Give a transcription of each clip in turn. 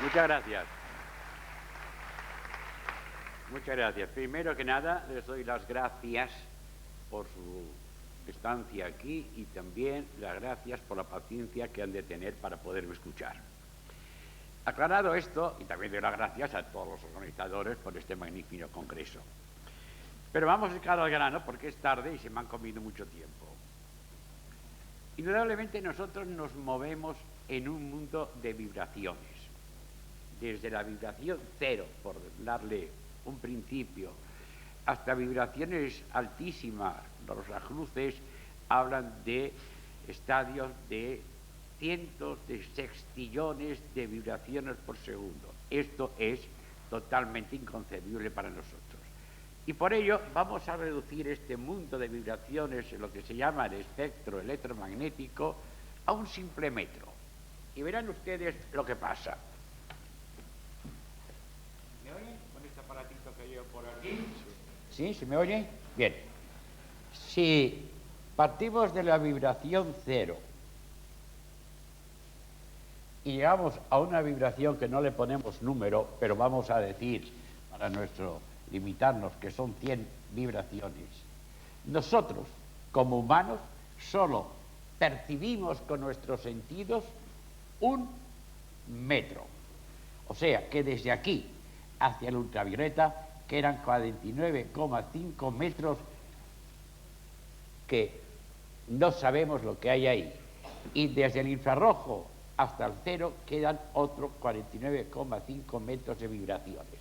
Muchas gracias. Muchas gracias. Primero que nada, les doy las gracias por su estancia aquí y también las gracias por la paciencia que han de tener para poderme escuchar. Aclarado esto, y también doy las gracias a todos los organizadores por este magnífico congreso. Pero vamos a llegar al grano porque es tarde y se me han comido mucho tiempo. Indudablemente nosotros nos movemos en un mundo de vibraciones. Desde la vibración cero, por darle un principio, hasta vibraciones altísimas. Los ajluces hablan de estadios de cientos de sextillones de vibraciones por segundo. Esto es totalmente inconcebible para nosotros. Y por ello vamos a reducir este mundo de vibraciones en lo que se llama el espectro electromagnético a un simple metro. Y verán ustedes lo que pasa. ¿Me oyen con este aparatito que llevo por aquí? ¿Sí? ¿Se me oye? Bien. Si partimos de la vibración cero y llegamos a una vibración que no le ponemos número, pero vamos a decir, para limitarnos, que son 100 vibraciones, nosotros, como humanos, solo percibimos con nuestros sentidos 1 metro. O sea, que desde aquí hacia el ultravioleta quedan 49,5 metros que no sabemos lo que hay ahí. Y desde el infrarrojo hasta el cero quedan otros 49,5 metros de vibraciones.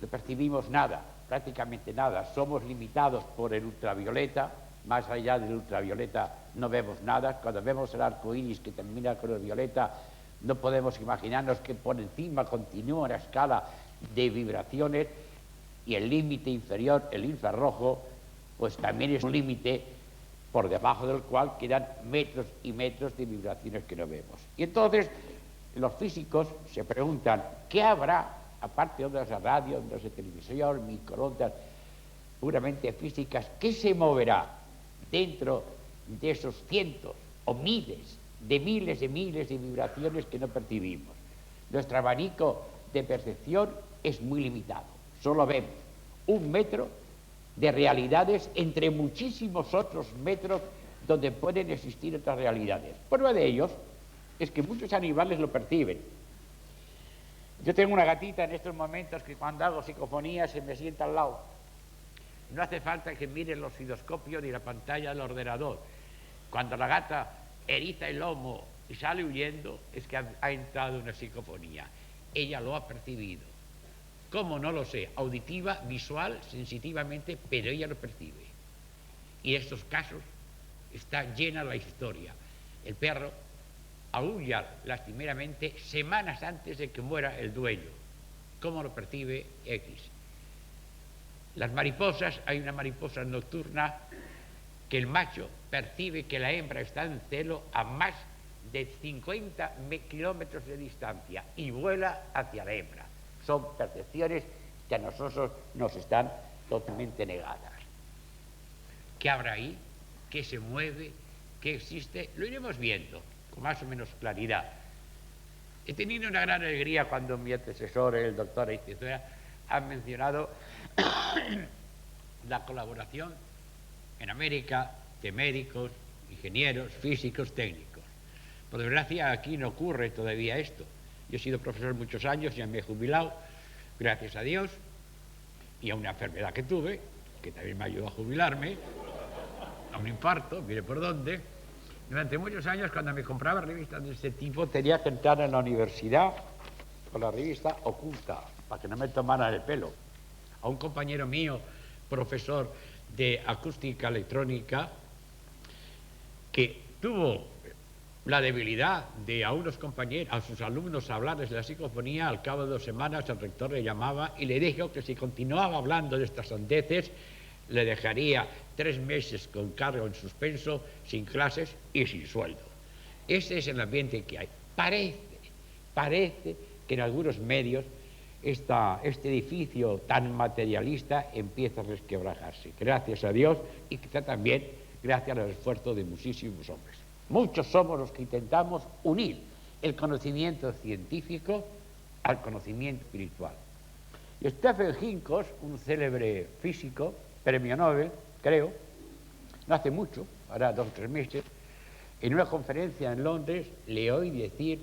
No percibimos nada, prácticamente nada. Somos limitados por el ultravioleta. Más allá del ultravioleta no vemos nada. Cuando vemos el arco iris que termina con el violeta, no podemos imaginarnos que por encima continúa una escala de vibraciones, y el límite inferior, el infrarrojo, pues también es un límite por debajo del cual quedan metros y metros de vibraciones que no vemos. Y entonces los físicos se preguntan, ¿qué habrá, aparte de ondas de radio, ondas de televisión, microondas puramente físicas, qué se moverá dentro de esos cientos o miles de vibraciones que no percibimos? Nuestro abanico de percepción es muy limitado. Solo vemos 1 metro de realidades entre muchísimos otros metros donde pueden existir otras realidades. Prueba de ellos es que muchos animales lo perciben. Yo tengo una gatita en estos momentos que cuando hago psicofonía se me sienta al lado. No hace falta que mire el osciloscopio ni la pantalla del ordenador. Cuando la gata eriza el lomo y sale huyendo, es que ha entrado en una psicofonía. Ella lo ha percibido. ¿Cómo? No lo sé. Auditiva, visual, sensitivamente, pero ella lo percibe. Y en estos casos está llena la historia. El perro aúlla lastimeramente semanas antes de que muera el dueño. ¿Cómo lo percibe X? Las mariposas, hay una mariposa nocturna que el macho percibe que la hembra está en celo a más de 50 kilómetros de distancia y vuela hacia la hembra. Son percepciones que a nosotros nos están totalmente negadas. ¿Qué habrá ahí? ¿Qué se mueve? ¿Qué existe? Lo iremos viendo con más o menos claridad. He tenido una gran alegría cuando mi antecesor, el doctor Aicezoa, ha mencionado la colaboración en América de médicos, ingenieros, físicos, técnicos. Por desgracia, aquí no ocurre todavía esto. Yo he sido profesor muchos años, ya me he jubilado, gracias a Dios, y a una enfermedad que tuve, que también me ayudó a jubilarme, a un infarto, mire por dónde. Durante muchos años, cuando me compraba revistas de este tipo, tenía que entrar en la universidad con la revista oculta, para que no me tomaran el pelo. A un compañero mío, profesor de acústica electrónica, que tuvo la debilidad de a unos compañeros, a sus alumnos hablarles de la psicofonía, al cabo de 2 semanas el rector le llamaba y le dijo que si continuaba hablando de estas sandeces le dejaría 3 meses con cargo en suspenso, sin clases y sin sueldo. Ese es el ambiente que hay. Parece que en algunos medios este edificio tan materialista empieza a resquebrajarse, gracias a Dios, y quizá también gracias al esfuerzo de muchísimos hombres. Muchos somos los que intentamos unir el conocimiento científico al conocimiento espiritual. Y Stephen Hawking, un célebre físico, premio Nobel, creo, no hace mucho, hará 2 o 3 meses, en una conferencia en Londres le oí decir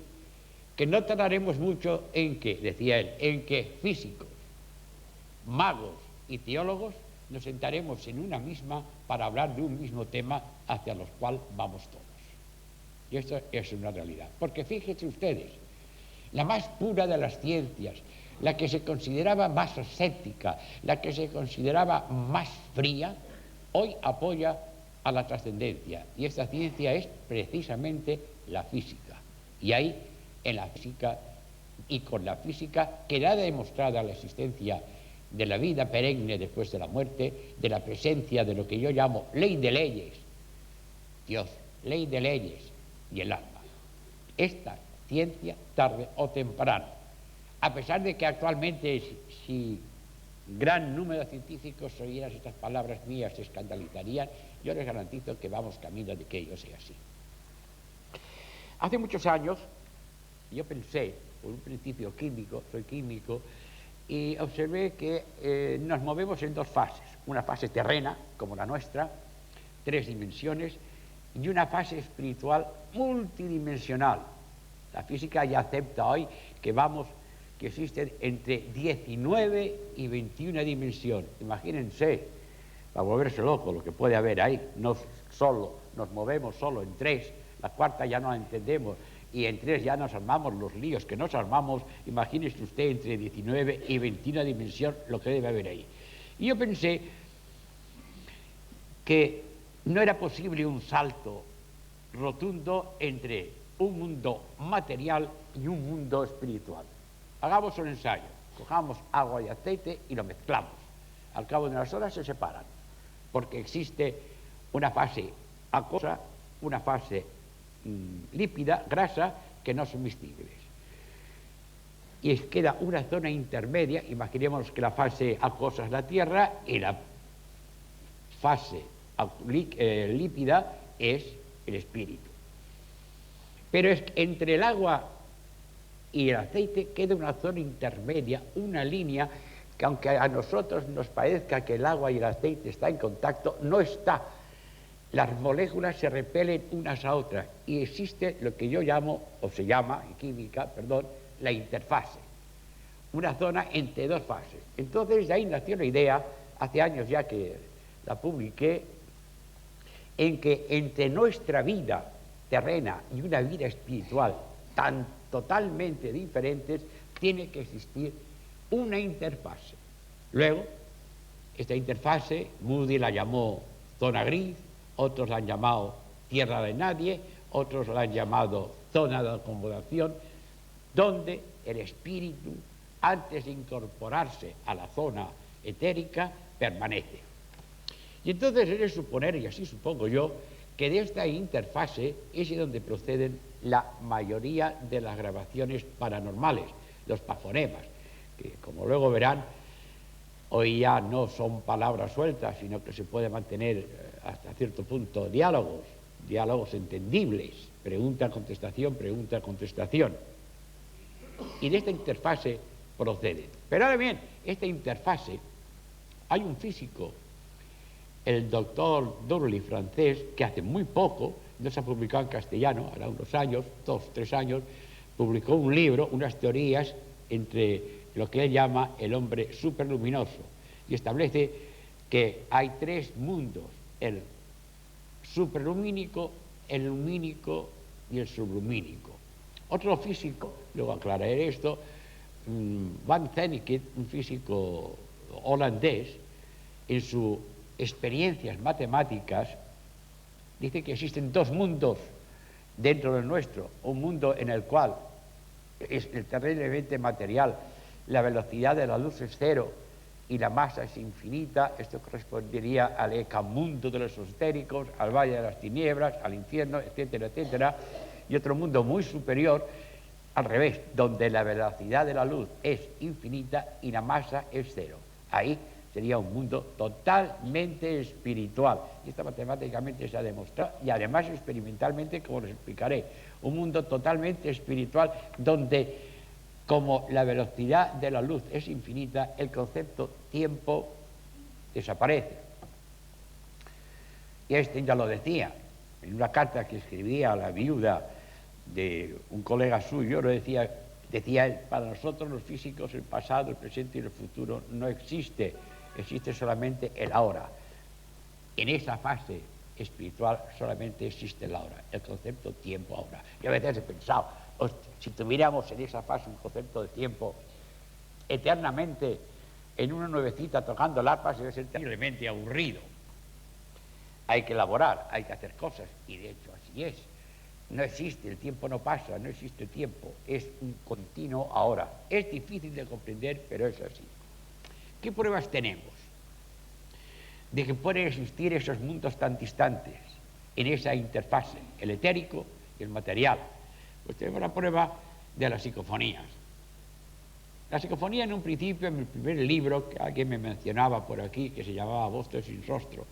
que no tardaremos mucho en que, decía él, en que físicos, magos y teólogos nos sentaremos en una misma para hablar de un mismo tema hacia los cuales vamos todos. Y esto es una realidad. Porque fíjense ustedes, la más pura de las ciencias, la que se consideraba más escéptica, la que se consideraba más fría, hoy apoya a la trascendencia. Y esta ciencia es precisamente la física. Y ahí, en la física y con la física, queda demostrada la existencia de la vida perenne después de la muerte, de la presencia de lo que yo llamo ley de leyes, Dios, ley de leyes y el alma. Esta ciencia, tarde o temprano, a pesar de que actualmente, si gran número de científicos oyeran estas palabras mías, se escandalizarían, yo les garantizo que vamos camino de que ello sea así. Hace muchos años, yo pensé, por un principio químico, soy químico, y observé que nos movemos en 2 fases, una fase terrena, como la nuestra, 3 dimensiones, y una fase espiritual multidimensional. La física ya acepta hoy que existen entre 19 y 21 dimensiones. Imagínense, para volverse loco, lo que puede haber ahí. Nos movemos solo en 3, la 4ª ya no la entendemos, y en 3 ya nos armamos los líos que nos armamos. Imagínese usted entre 19 y 21 dimensiones lo que debe haber ahí. Y yo pensé que no era posible un salto rotundo entre un mundo material y un mundo espiritual. Hagamos un ensayo, cojamos agua y aceite y lo mezclamos. Al cabo de unas horas se separan, porque existe una fase acuosa, una fase lípida, grasa, que no son miscibles. Y queda una zona intermedia. Imaginemos que la fase acuosa es la tierra y la fase lípida es el espíritu. Pero es que entre el agua y el aceite queda una zona intermedia, una línea que, aunque a nosotros nos parezca que el agua y el aceite están en contacto, no está. Las moléculas se repelen unas a otras y existe lo que yo llamo, o se llama en química, perdón, la interfase, una zona entre 2 fases. Entonces de ahí nació la idea, hace años ya que la publiqué, en que entre nuestra vida terrena y una vida espiritual tan totalmente diferentes, tiene que existir una interfase. Luego, esta interfase, Moody la llamó zona gris, otros la han llamado tierra de nadie, otros la han llamado zona de acomodación, donde el espíritu, antes de incorporarse a la zona etérica, permanece. Y entonces he de suponer, y así supongo yo, que de esta interfase es de donde proceden la mayoría de las grabaciones paranormales, los pafonemas, que como luego verán, hoy ya no son palabras sueltas, sino que se puede mantener hasta cierto punto diálogos entendibles, pregunta-contestación, pregunta-contestación. Y de esta interfase proceden. Pero ahora bien, esta interfase, hay un físico, el doctor Durley, francés, que hace muy poco, no se ha publicado en castellano, hará unos años, 2 o 3 años, publicó un libro, unas teorías entre lo que él llama el hombre superluminoso, y establece que hay 3 mundos, el superlumínico, el lumínico y el sublumínico. Otro físico, luego aclararé esto, Van Zennike, un físico holandés, en sus experiencias matemáticas, dice que existen 2 mundos dentro del nuestro, un mundo en el cual es el terriblemente material, la velocidad de la luz es 0 y la masa es infinita. Esto correspondería al ecamundo de los esotéricos, al valle de las tinieblas, al infierno, etcétera, etcétera. Y otro mundo muy superior, al revés, donde la velocidad de la luz es infinita y la masa es 0. Ahí sería un mundo totalmente espiritual. Y esto matemáticamente se ha demostrado, y además experimentalmente, como les explicaré. un mundo totalmente espiritual donde, como la velocidad de la luz es infinita, el concepto tiempo desaparece. Y Einstein ya lo decía, en una carta que escribía a la viuda de un colega suyo, lo decía él: para nosotros los físicos el pasado, el presente y el futuro no existe, existe solamente el ahora. En esa fase espiritual solamente existe el ahora, el concepto tiempo ahora. Yo a veces he pensado, si tuviéramos en esa fase un concepto de tiempo eternamente en una nuevecita tocando el arpa, se debe ser terriblemente aburrido. Hay que elaborar, hay que hacer cosas, y de hecho así es. No existe, el tiempo no pasa, no existe tiempo, es un continuo ahora. Es difícil de comprender, pero es así. ¿Qué pruebas tenemos de que pueden existir esos mundos tan distantes en esa interfase, el etérico y el material? Pues tenemos la prueba de las psicofonías. La psicofonía, en un principio, en el primer libro que alguien me mencionaba por aquí, que se llamaba Voces sin rostro,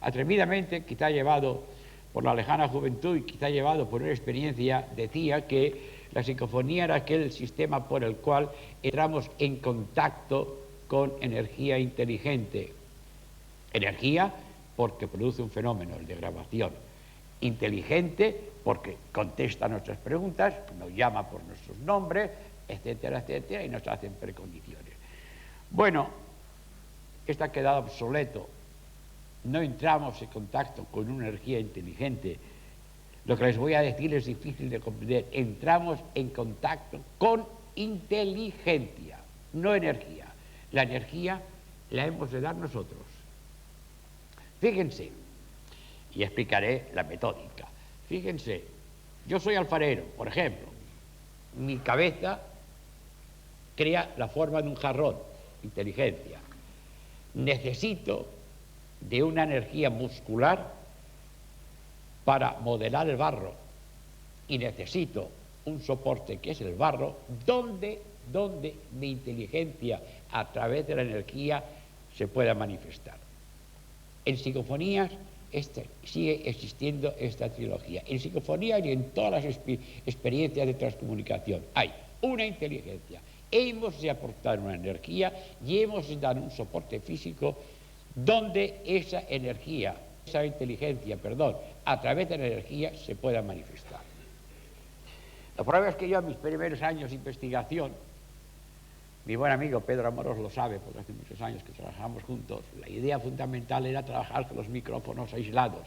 atrevidamente, quizá llevado por la lejana juventud y quizá llevado por una experiencia, decía que la psicofonía era aquel sistema por el cual entramos en contacto con energía inteligente. Energía porque produce un fenómeno, el de grabación. Inteligente porque contesta nuestras preguntas, nos llama por nuestros nombres, etcétera, etcétera, y nos hacen precondiciones. Bueno, esto ha quedado obsoleto. No entramos en contacto con una energía inteligente. Lo que les voy a decir es difícil de comprender. Entramos en contacto con inteligencia, no energía. La energía la hemos de dar nosotros. Fíjense, y explicaré la metódica. Fíjense, yo soy alfarero, por ejemplo. Mi cabeza crea la forma de un jarrón, inteligencia. Necesito de una energía muscular para modelar el barro, y necesito un soporte que es el barro, donde mi inteligencia a través de la energía se pueda manifestar. En psicofonías sigue existiendo esta trilogía. En psicofonía y en todas las experiencias de transcomunicación hay una inteligencia. Hemos de aportar una energía y hemos de dar un soporte físico donde esa energía, esa inteligencia, a través de la energía se pueda manifestar. La prueba es que yo, en mis primeros años de investigación, mi buen amigo Pedro Amorós lo sabe, porque hace muchos años que trabajamos juntos, la idea fundamental era trabajar con los micrófonos aislados.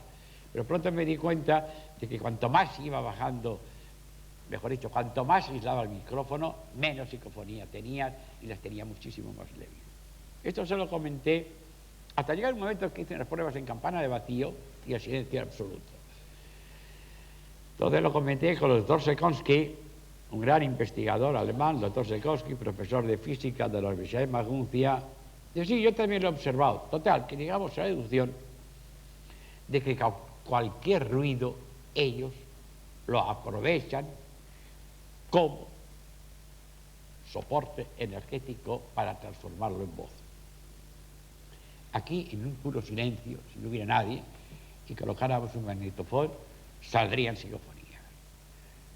Pero pronto me di cuenta de que cuanto más iba bajando, mejor dicho, cuanto más aislaba el micrófono, menos psicofonía tenía, y las tenía muchísimo más débiles. Esto se lo comenté hasta llegar un momento que hice unas pruebas en campana de vacío y el silencio era absoluto. Entonces lo comenté con el doctor Sekonsky, un gran investigador alemán, el doctor Sekonsky, profesor de física de la Universidad de Maguncia. Y sí, yo también lo he observado. Total, que llegamos a la deducción de que cualquier ruido ellos lo aprovechan como soporte energético para transformarlo en voz. Aquí, en un puro silencio, si no hubiera nadie, y colocáramos un magnetofón, saldrían psicofonías.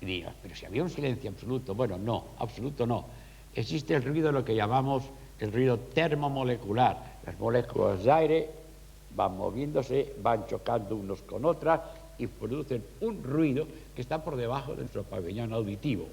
Y digas, pero si había un silencio absoluto, bueno, no, absoluto no. Existe el ruido, lo que llamamos el ruido termomolecular. Las moléculas de aire van moviéndose, van chocando unos con otras y producen un ruido que está por debajo de nuestro pabellón auditivo.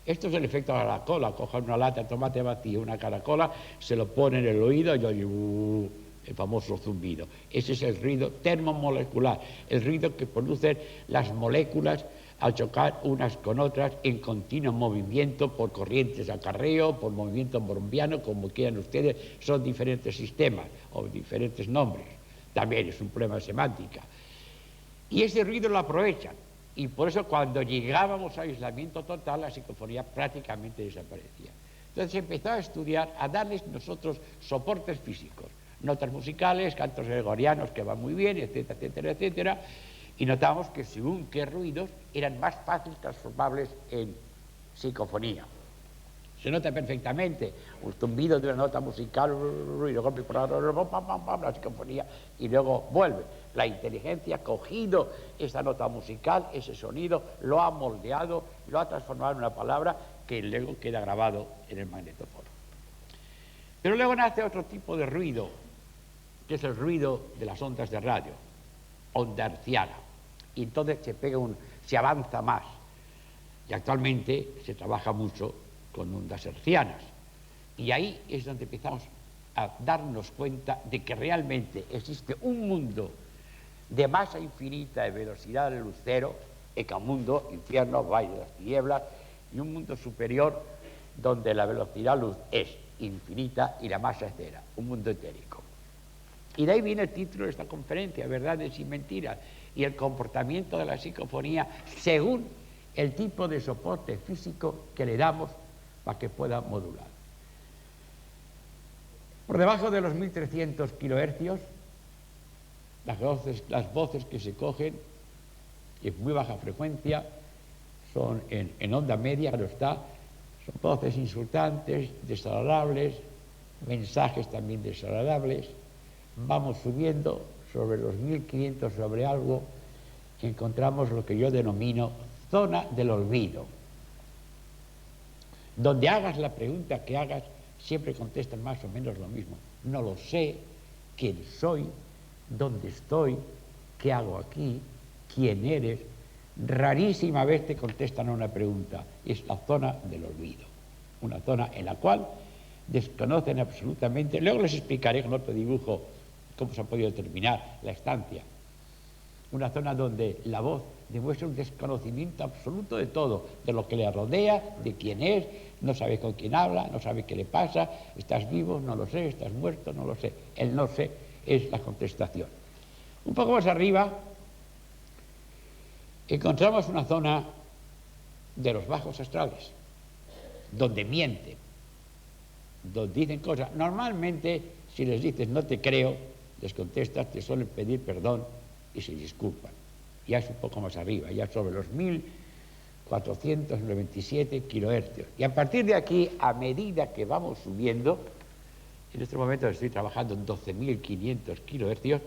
Esto es el efecto de la cola. Cojan una lata de tomate vacío, una caracola, se lo ponen en el oído y oye el famoso zumbido. Ese es el ruido termomolecular, el ruido que producen las moléculas al chocar unas con otras en continuo movimiento por corrientes de acarreo, por movimiento browniano, como quieran ustedes, son diferentes sistemas o diferentes nombres. También es un problema de semántica. Y ese ruido lo aprovechan. Y por eso cuando llegábamos a aislamiento total, la psicofonía prácticamente desaparecía. Entonces se empezó a estudiar, a darles nosotros soportes físicos, notas musicales, cantos gregorianos que van muy bien, etcétera, etcétera, etcétera, y notamos que según qué ruidos eran más fáciles transformables en psicofonía. Se nota perfectamente un zumbido de una nota musical, ruido, golpe por la psicofonía, y luego vuelve. La inteligencia ha cogido esa nota musical, ese sonido, lo ha moldeado, lo ha transformado en una palabra que luego queda grabado en el magnetófono. Pero luego nace otro tipo de ruido, que es el ruido de las ondas de radio, onda hertziana. Y entonces se avanza más. Y actualmente se trabaja mucho con ondas hertzianas. Y ahí es donde empezamos a darnos cuenta de que realmente existe un mundo de masa infinita, de velocidad del lucero, ecamundo, infierno, valle de las tinieblas, y un mundo superior donde la velocidad luz es infinita y la masa es cero, un mundo etérico. Y de ahí viene el título de esta conferencia, Verdades y Mentiras, y el comportamiento de la psicofonía según el tipo de soporte físico que le damos para que pueda modular. Por debajo de los 1300 kilohercios, las voces que se cogen en muy baja frecuencia son en onda media, claro está, son voces insultantes, desagradables, mensajes también desagradables. Vamos subiendo sobre los 1500 sobre algo, encontramos lo que yo denomino zona del olvido. Donde hagas la pregunta que hagas, siempre contestan más o menos lo mismo. No lo sé, quién soy, dónde estoy, qué hago aquí, quién eres. Rarísima vez te contestan a una pregunta. Es la zona del olvido. Una zona en la cual desconocen absolutamente. Luego les explicaré con otro dibujo cómo se ha podido determinar la estancia. Una zona donde la voz demuestra un desconocimiento absoluto de todo, de lo que le rodea, de quién es, no sabe con quién habla, no sabe qué le pasa, estás vivo, no lo sé, estás muerto, no lo sé. El no sé es la contestación. Un poco más arriba encontramos una zona de los bajos astrales, donde mienten, donde dicen cosas. Normalmente, si les dices no te creo, les contestas, te suelen pedir perdón y se disculpan. Ya es un poco más arriba, ya sobre los 1497 kilohercios. Y a partir de aquí, a medida que vamos subiendo, en este momento estoy trabajando en 12.500 kilohercios,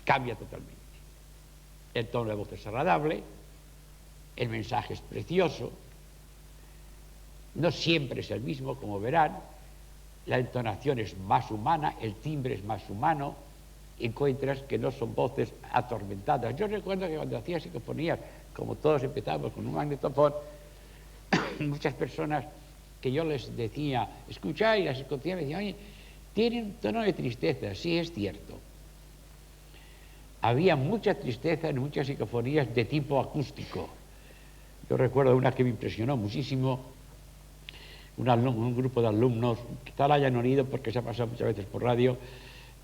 cambia totalmente. El tono de voz es agradable, el mensaje es precioso, no siempre es el mismo, como verán, la entonación es más humana, el timbre es más humano, encuentras que no son voces atormentadas. Yo recuerdo que cuando hacía psicofonías, como todos empezamos con un magnetofón, muchas personas que yo les decía, escuchad, y las escuchaba, me decían, oye, tienen un tono de tristeza. Sí, es cierto. Había mucha tristeza en muchas psicofonías de tipo acústico. Yo recuerdo una que me impresionó muchísimo, un grupo de alumnos, quizá la hayan oído porque se ha pasado muchas veces por radio,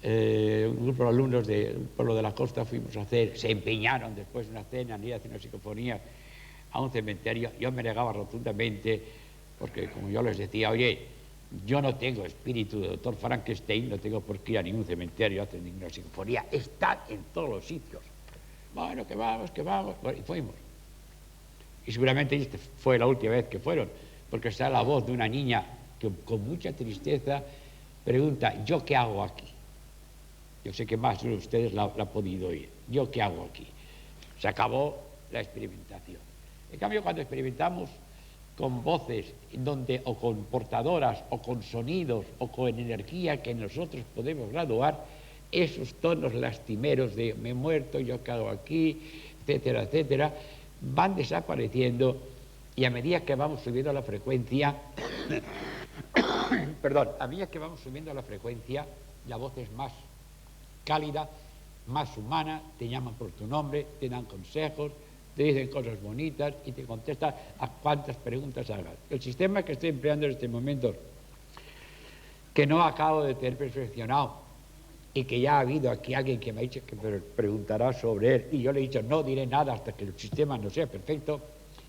un grupo de alumnos de un pueblo de la costa fuimos a hacer, se empeñaron después de una cena en ir a hacer una psicofonía a un cementerio. Yo me negaba rotundamente porque, como yo les decía, oye, yo no tengo espíritu de doctor Frankenstein, no tengo por qué ir a ningún cementerio a hacer ninguna psicofonía, están en todos los sitios. Bueno, que vamos, bueno, y fuimos. Y seguramente esta fue la última vez que fueron, porque está la voz de una niña que con mucha tristeza pregunta, ¿yo qué hago aquí? Yo sé que más de ustedes la han podido oír. ¿Yo qué hago aquí? Se acabó la experimentación. En cambio, cuando experimentamos con voces donde, o con portadoras, o con sonidos, o con energía que nosotros podemos graduar, esos tonos lastimeros de me he muerto, yo qué hago aquí, etcétera, etcétera, van desapareciendo, y a medida que vamos subiendo la frecuencia, perdón, a medida que vamos subiendo la frecuencia, la voz es más cálida, más humana, te llaman por tu nombre, te dan consejos, te dicen cosas bonitas y te contestan a cuantas preguntas hagas. El sistema que estoy empleando en este momento, que no acabo de tener perfeccionado y que ya ha habido aquí alguien que me ha dicho que me preguntará sobre él, y yo le he dicho no diré nada hasta que el sistema no sea perfecto,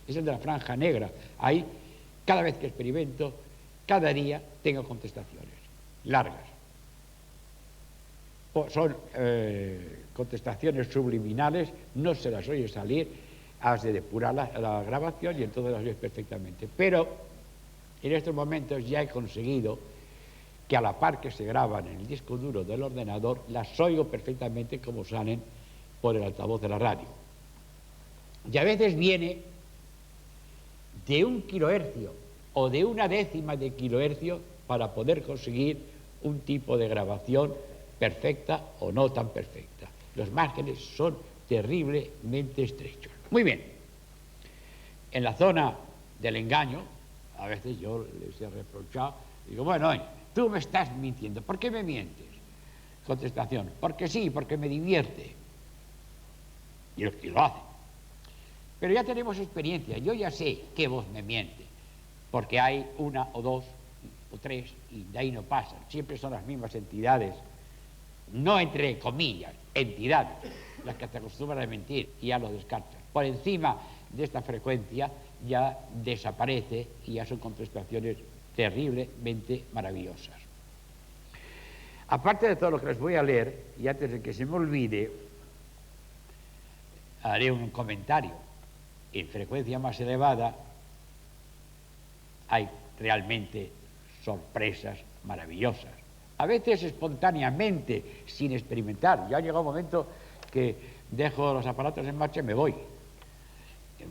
es el de la franja negra. Ahí, cada vez que experimento, cada día tengo contestaciones largas. Son contestaciones subliminales, no se las oye salir, has de depurar la grabación y entonces las oyes perfectamente. Pero En estos momentos ya he conseguido que a la par que se graban en el disco duro del ordenador, las oigo perfectamente como salen por el altavoz de la radio. Y a veces viene de 1 kilohercio o de 1/10 de kilohercio para poder conseguir un tipo de grabación perfecta o no tan perfecta. Los márgenes son terriblemente estrechos. Muy bien. En la zona del engaño, a veces yo les he reprochado, digo, bueno, oye, tú me estás mintiendo, ¿por qué me mientes? Contestación, porque sí, porque me divierte. Y lo hacen. Pero ya tenemos experiencia, yo ya sé qué voz me miente, porque hay 1 o 2 o 3 y de ahí no pasan, siempre son las mismas entidades, no entre comillas, entidades, las que te acostumbran a mentir y ya lo descartas. Por encima de esta frecuencia ya desaparece y ya son contestaciones terriblemente maravillosas. Aparte de todo lo que les voy a leer, y antes de que se me olvide, haré un comentario. En frecuencia más elevada hay realmente sorpresas maravillosas. A veces espontáneamente, sin experimentar. Ya ha llegado un momento que dejo los aparatos en marcha y me voy.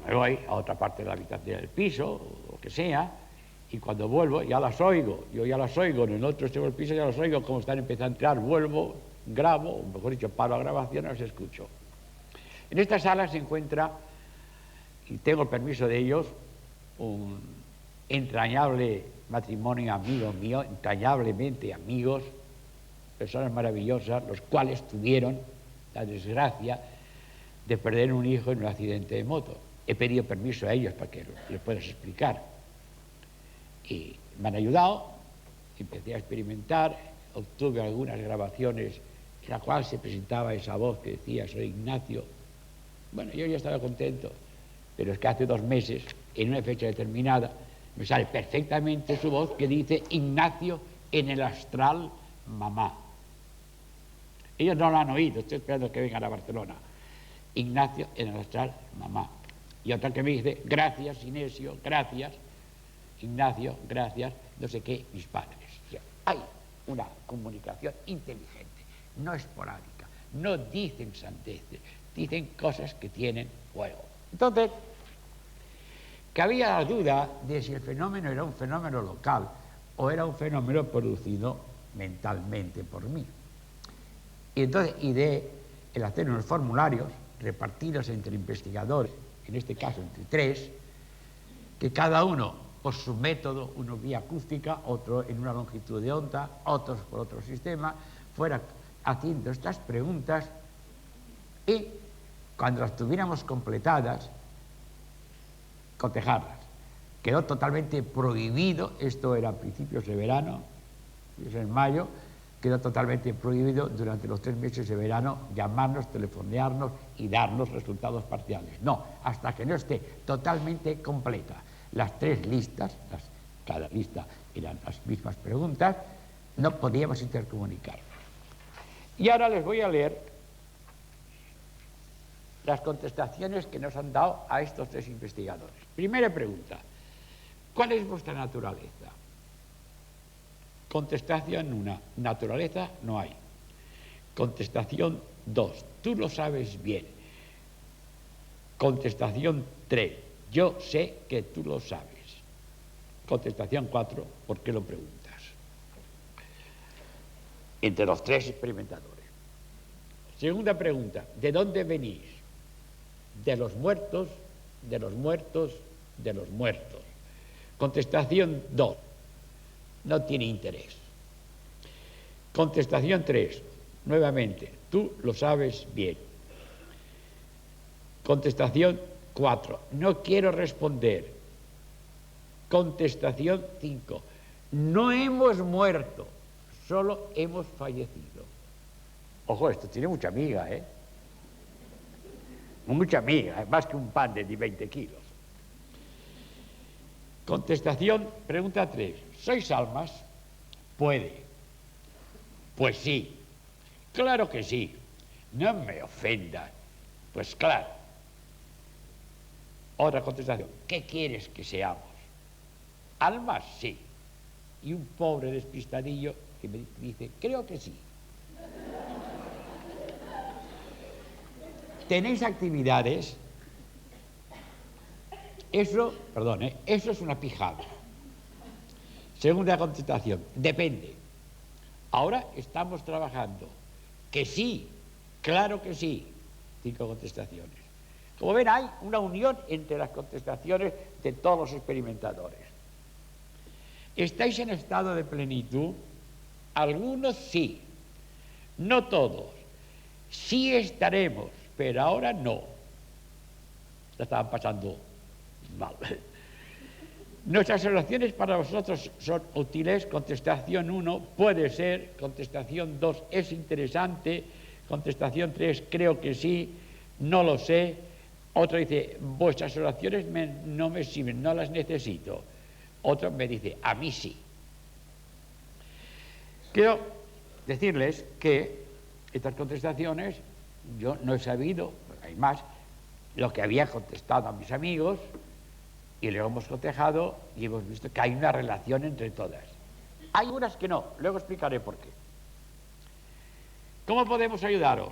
Me voy a otra parte de la habitación del piso, o lo que sea, y cuando vuelvo ya las oigo. Yo ya las oigo, en el otro extremo del piso ya las oigo, como están empezando a entrar, vuelvo, grabo, o mejor dicho, paro la grabación y las escucho. En esta sala se encuentra, y tengo el permiso de ellos, un entrañable matrimonio amigo mío, entrañablemente amigos, personas maravillosas, los cuales tuvieron la desgracia de perder un hijo en un accidente de moto. He pedido permiso a ellos para que les puedas explicar. Y me han ayudado, empecé a experimentar, obtuve algunas grabaciones en las cuales se presentaba esa voz que decía, soy Ignacio. Bueno, yo ya estaba contento, pero es que hace 2 meses, en una fecha determinada, me sale perfectamente su voz que dice Ignacio en el astral, mamá. Ellos no lo han oído, estoy esperando que vengan a Barcelona. Ignacio en el astral, mamá. Y otra que me dice, gracias Inesio, gracias, Ignacio, gracias, no sé qué, mis padres. O sea, hay una comunicación inteligente, no esporádica, no dicen sandeces, dicen cosas que tienen fuego. Entonces, cabía la duda de si el fenómeno era un fenómeno local o era un fenómeno producido mentalmente por mí. Y entonces ideé el hacer unos formularios repartidos entre investigadores, en este caso entre 3, que cada uno por su método, uno vía acústica, otro en una longitud de onda, otros por otro sistema, fuera haciendo estas preguntas y cuando las tuviéramos completadas, cotejarlas. Quedó totalmente prohibido, esto era a principios de verano, en mayo, quedó totalmente prohibido durante los 3 meses de verano llamarnos, telefonearnos y darnos resultados parciales. No, hasta que no esté totalmente completa. Las 3 listas, cada lista eran las mismas preguntas, no podíamos intercomunicarnos. Y ahora les voy a leer las contestaciones que nos han dado a estos 3 investigadores. Primera pregunta, ¿cuál es vuestra naturaleza? Contestación 1, naturaleza no hay. Contestación 2, tú lo sabes bien. Contestación 3, yo sé que tú lo sabes. Contestación 4, ¿por qué lo preguntas? Entre los 3 experimentadores. Segunda pregunta, ¿de dónde venís? De los muertos, de los muertos, de los muertos. Contestación 2, no tiene interés. Contestación 3, nuevamente, tú lo sabes bien. Contestación 4, no quiero responder. Contestación 5, no hemos muerto, solo hemos fallecido. Ojo, esto tiene mucha miga, ¿eh? Mucha miga, más que un pan de 20 kilos. Contestación, pregunta 3. ¿Sois almas? Puede. Pues sí. Claro que sí. No me ofendas. Pues claro. Otra contestación. ¿Qué quieres que seamos? ¿Almas? Sí. Y un pobre despistadillo que me dice, creo que sí. ¿Tenéis actividades? Eso, perdón, eso es una pijada. Segunda contestación, depende. Ahora estamos trabajando. Que sí, claro que sí. 5 contestaciones. Como ven, hay una unión entre las contestaciones de todos los experimentadores. ¿Estáis en estado de plenitud? Algunos sí, no todos. Sí estaremos, pero ahora no. La estaban pasando mal. Nuestras oraciones para vosotros son útiles. Contestación 1, puede ser. Contestación 2, es interesante. Contestación 3, creo que sí, no lo sé. Otro dice, vuestras oraciones no me sirven, no las necesito. Otro me dice, a mí sí. Quiero decirles que estas contestaciones yo no he sabido, porque hay más, lo que había contestado a mis amigos, y lo hemos cotejado y hemos visto que hay una relación entre todas. Hay unas que no, luego explicaré por qué. ¿Cómo podemos ayudaros?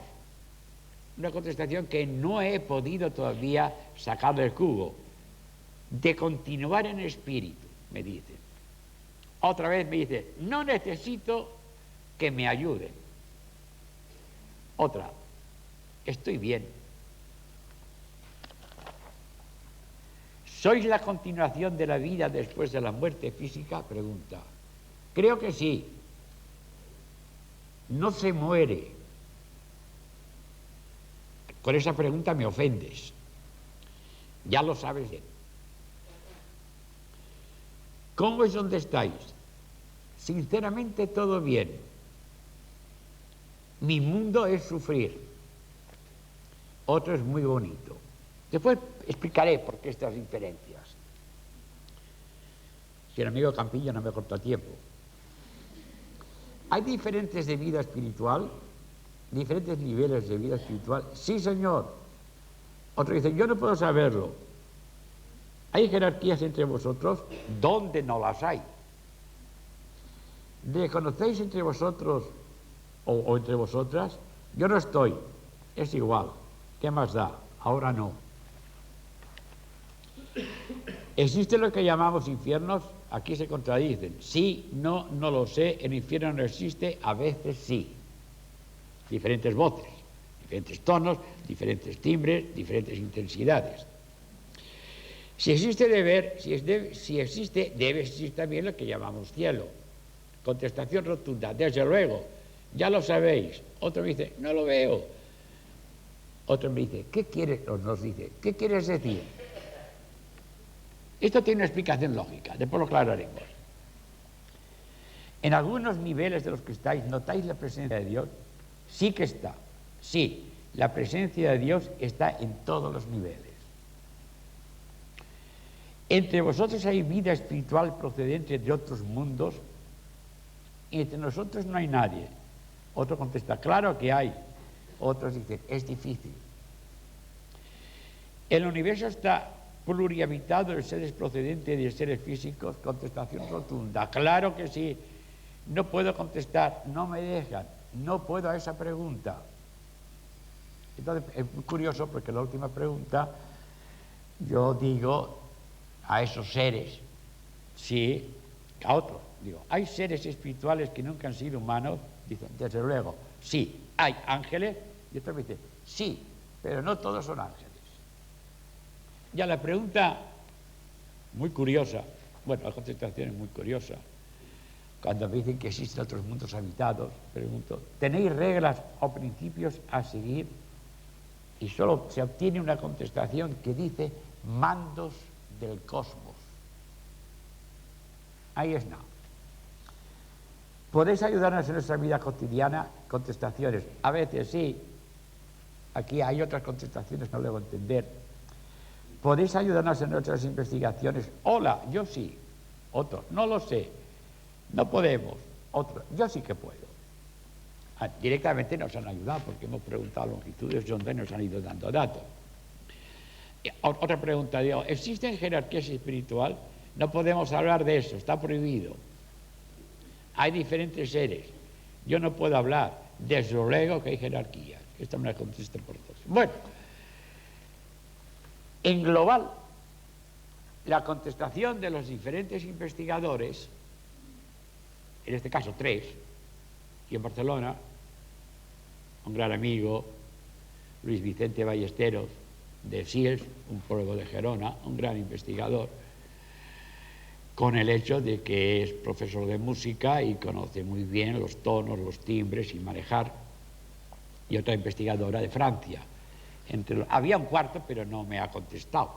Una contestación que no he podido todavía sacar del jugo. De continuar en espíritu, me dice. Otra vez me dice, no necesito que me ayuden. Otra, estoy bien. ¿Sois la continuación de la vida después de la muerte física? Pregunta. Creo que sí. No se muere. Con esa pregunta me ofendes. Ya lo sabes bien. ¿Cómo es donde estáis? Sinceramente, todo bien. Mi mundo es sufrir. Otro es muy bonito. Después explicaré por qué estas diferencias. Si el amigo Campillo no me corta tiempo. ¿Hay diferentes de vida espiritual? ¿Diferentes niveles de vida espiritual? Sí, señor. Otro dice, yo no puedo saberlo. ¿Hay jerarquías entre vosotros? ¿Dónde no las hay? ¿Reconocéis entre vosotros o entre vosotras? Yo no estoy. Es igual. ¿Qué más da? Ahora no. ¿Existe lo que llamamos infiernos? Aquí se contradicen. Sí, no, no lo sé. El infierno no existe. A veces sí. Diferentes voces, diferentes tonos, diferentes timbres, diferentes intensidades. Si existe deber, si existe, debe existir también lo que llamamos cielo. Contestación rotunda, desde luego, ya lo sabéis. Otro me dice, no lo veo. Otro me dice, ¿qué quieres? O nos dice, ¿qué quieres decir? Esto tiene una explicación lógica, después lo aclararemos. En algunos niveles de los que estáis, ¿notáis la presencia de Dios? Sí que está, sí, la presencia de Dios está en todos los niveles. Entre vosotros hay vida espiritual procedente de otros mundos, y entre nosotros no hay nadie. Otro contesta, claro que hay. Otros dicen, es difícil. El universo está plurihabitado de seres procedentes de seres físicos. Contestación rotunda, claro que sí. No puedo contestar, no me dejan. No puedo a esa pregunta. Entonces, es muy curioso porque la última pregunta, yo digo a esos seres, sí, a otros, digo, ¿hay seres espirituales que nunca han sido humanos? Dicen, desde luego, sí, hay ángeles, y otro me dice, sí, pero no todos son ángeles. Ya la pregunta, muy curiosa, bueno, la contestación es muy curiosa. Cuando me dicen que existen otros mundos habitados, pregunto, ¿tenéis reglas o principios a seguir? Y solo se obtiene una contestación que dice mandos del cosmos. Ahí es nada. ¿Podéis ayudarnos en nuestra vida cotidiana? Contestaciones. A veces sí. Aquí hay otras contestaciones, no lo debo entender. ¿Podéis ayudarnos en nuestras investigaciones? Hola, yo sí. Otro, no lo sé. No podemos. Otro, yo sí que puedo. Directamente nos han ayudado porque hemos preguntado longitudes donde nos han ido dando datos. Otra pregunta, digo, ¿existen jerarquías espirituales? No podemos hablar de eso, está prohibido. Hay diferentes seres. Yo no puedo hablar, desde luego que hay jerarquías. Esto me la contesta por todos. Bueno, en global, la contestación de los diferentes investigadores, en este caso 3, y en Barcelona, un gran amigo, Luis Vicente Ballesteros, de Sils, un pueblo de Gerona, un gran investigador, con el hecho de que es profesor de música y conoce muy bien los tonos, los timbres y manejar, y otra investigadora de Francia. Había un cuarto, pero no me ha contestado.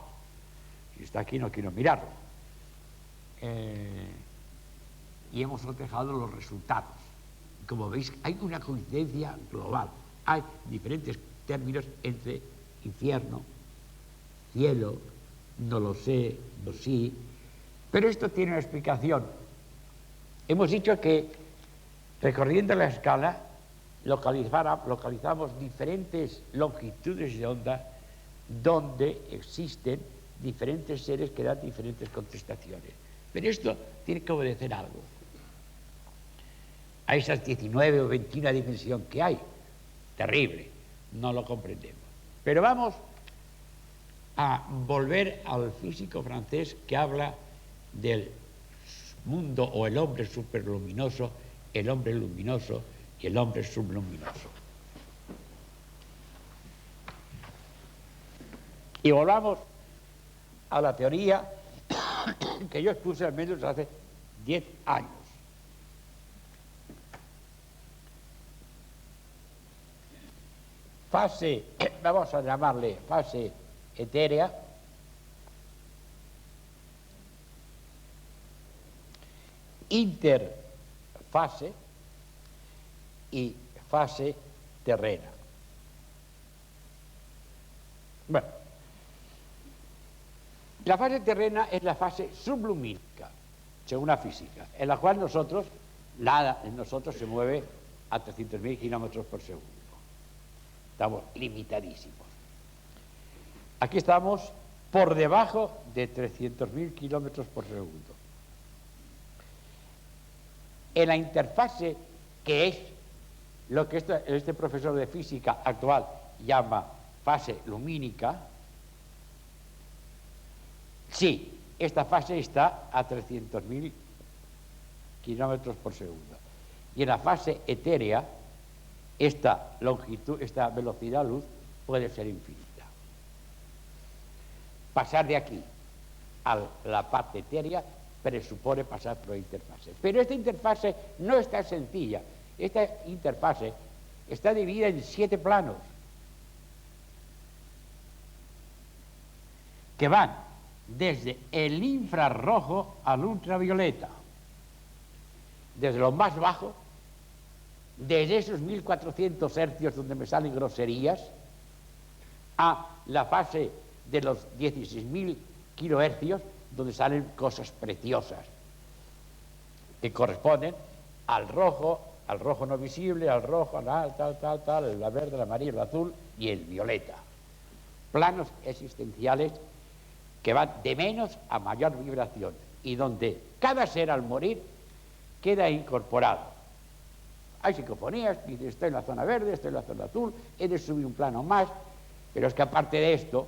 Si está aquí, no quiero mirarlo. Y hemos reflejado los resultados. Como veis, hay una coincidencia global. Hay diferentes términos entre infierno, cielo, no lo sé, no sí. Pero esto tiene una explicación. Hemos dicho que, recorriendo la escala, localizamos diferentes longitudes de onda donde existen diferentes seres que dan diferentes contestaciones. Pero esto tiene que obedecer algo. A esas 19 o 21 dimensión que hay, terrible, no lo comprendemos. Pero vamos a volver al físico francés que habla del mundo o el hombre superluminoso, el hombre luminoso y el hombre subluminoso. Y volvamos a la teoría que yo expuse al menos hace 10 años. Fase, vamos a llamarle fase etérea, interfase y fase terrena. Bueno, la fase terrena es la fase sublumínica, según la física, en la cual nada en nosotros se mueve a 300.000 kilómetros por segundo. Estamos limitadísimos. Aquí estamos por debajo de 300.000 kilómetros por segundo. En la interfase, que es lo que este profesor de física actual llama fase lumínica, sí, esta fase está a 300.000 kilómetros por segundo. Y en la fase etérea, esta longitud, esta velocidad luz puede ser infinita. Pasar de aquí a la parte etérea presupone pasar por la interfase. Pero esta interfase no es tan sencilla. Esta interfase está dividida en 7 planos que van desde el infrarrojo al ultravioleta, desde lo más bajo, desde esos 1400 hercios donde me salen groserías, a la fase de los 16.000 kilohercios, donde salen cosas preciosas, que corresponden al rojo no visible, al rojo, tal, el verde, el amarillo, el azul y el violeta. Planos existenciales que van de menos a mayor vibración y donde cada ser al morir queda incorporado. Hay psicofonías, dice, estoy en la zona verde, estoy en la zona azul, he de subir un plano más, pero es que aparte de esto,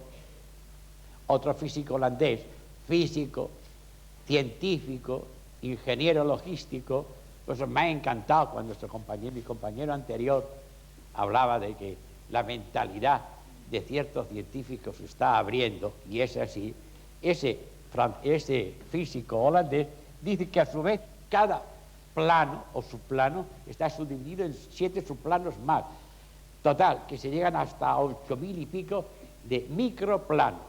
otro físico holandés, físico, científico, ingeniero logístico, pues me ha encantado cuando mi compañero anterior hablaba de que la mentalidad de ciertos científicos se está abriendo, y es así. Ese físico holandés dice que a su vez cada plano o subplano está subdividido en 7 subplanos más. Total, que se llegan hasta 8.000 y pico de microplanos,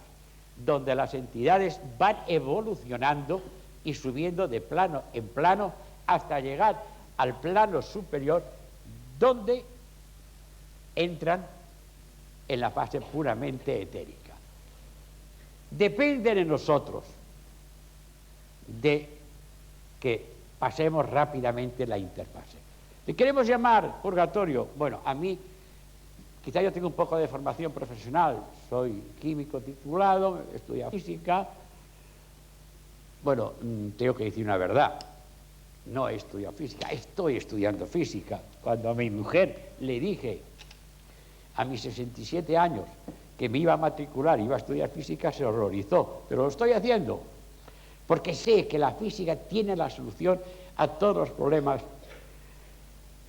donde las entidades van evolucionando y subiendo de plano en plano hasta llegar al plano superior, donde entran en la fase puramente etérica. Depende de nosotros de que pasemos rápidamente la interfase. ¿Le queremos llamar purgatorio? Bueno, a mí, quizá yo tengo un poco de formación profesional, soy químico titulado, estudio física, Bueno, tengo que decir una verdad. No he estudiado física, estoy estudiando física. Cuando a mi mujer le dije a mis 67 años que me iba a matricular, iba a estudiar física, se horrorizó. Pero lo estoy haciendo, porque sé que la física tiene la solución a todos los problemas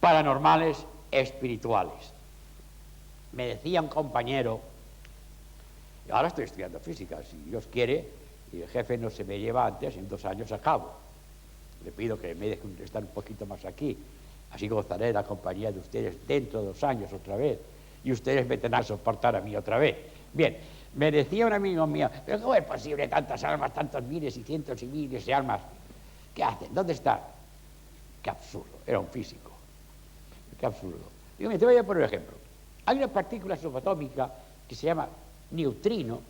paranormales espirituales. Me decía un compañero, ahora estoy estudiando física, si Dios quiere, y el jefe no se me lleva antes, en 2 años acabo. Le pido que me dejen estar un poquito más aquí, así gozaré de la compañía de ustedes dentro de 2 años otra vez, y ustedes me tendrán que soportar a mí otra vez. Bien, me decía un amigo mío, pero ¿cómo es posible tantas almas, tantos miles y cientos y miles de almas? ¿Qué hacen? ¿Dónde están? Qué absurdo, era un físico. Qué absurdo. Digo, te voy a poner un ejemplo. Hay una partícula subatómica que se llama neutrino,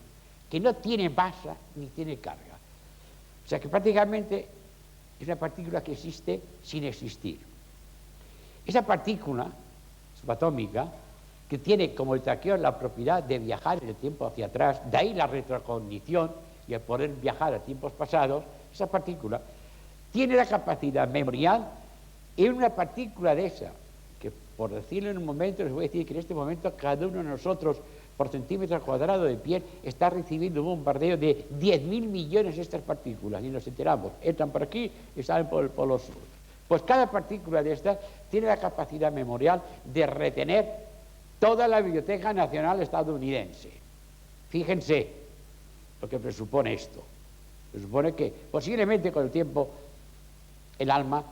que no tiene masa ni tiene carga. O sea que prácticamente es una partícula que existe sin existir. Esa partícula subatómica, que tiene como el traqueón la propiedad de viajar en el tiempo hacia atrás, de ahí la retrocognición y el poder viajar a tiempos pasados, esa partícula tiene la capacidad memorial en una partícula de esa, que por decirlo en un momento, les voy a decir que en este momento cada uno de nosotros, por centímetro cuadrado de piel, está recibiendo un bombardeo de 10.000 millones de estas partículas, y nos enteramos, entran por aquí y salen por el polo sur. Pues cada partícula de estas tiene la capacidad memorial de retener toda la Biblioteca Nacional estadounidense. Fíjense lo que presupone esto. Presupone que posiblemente con el tiempo el alma,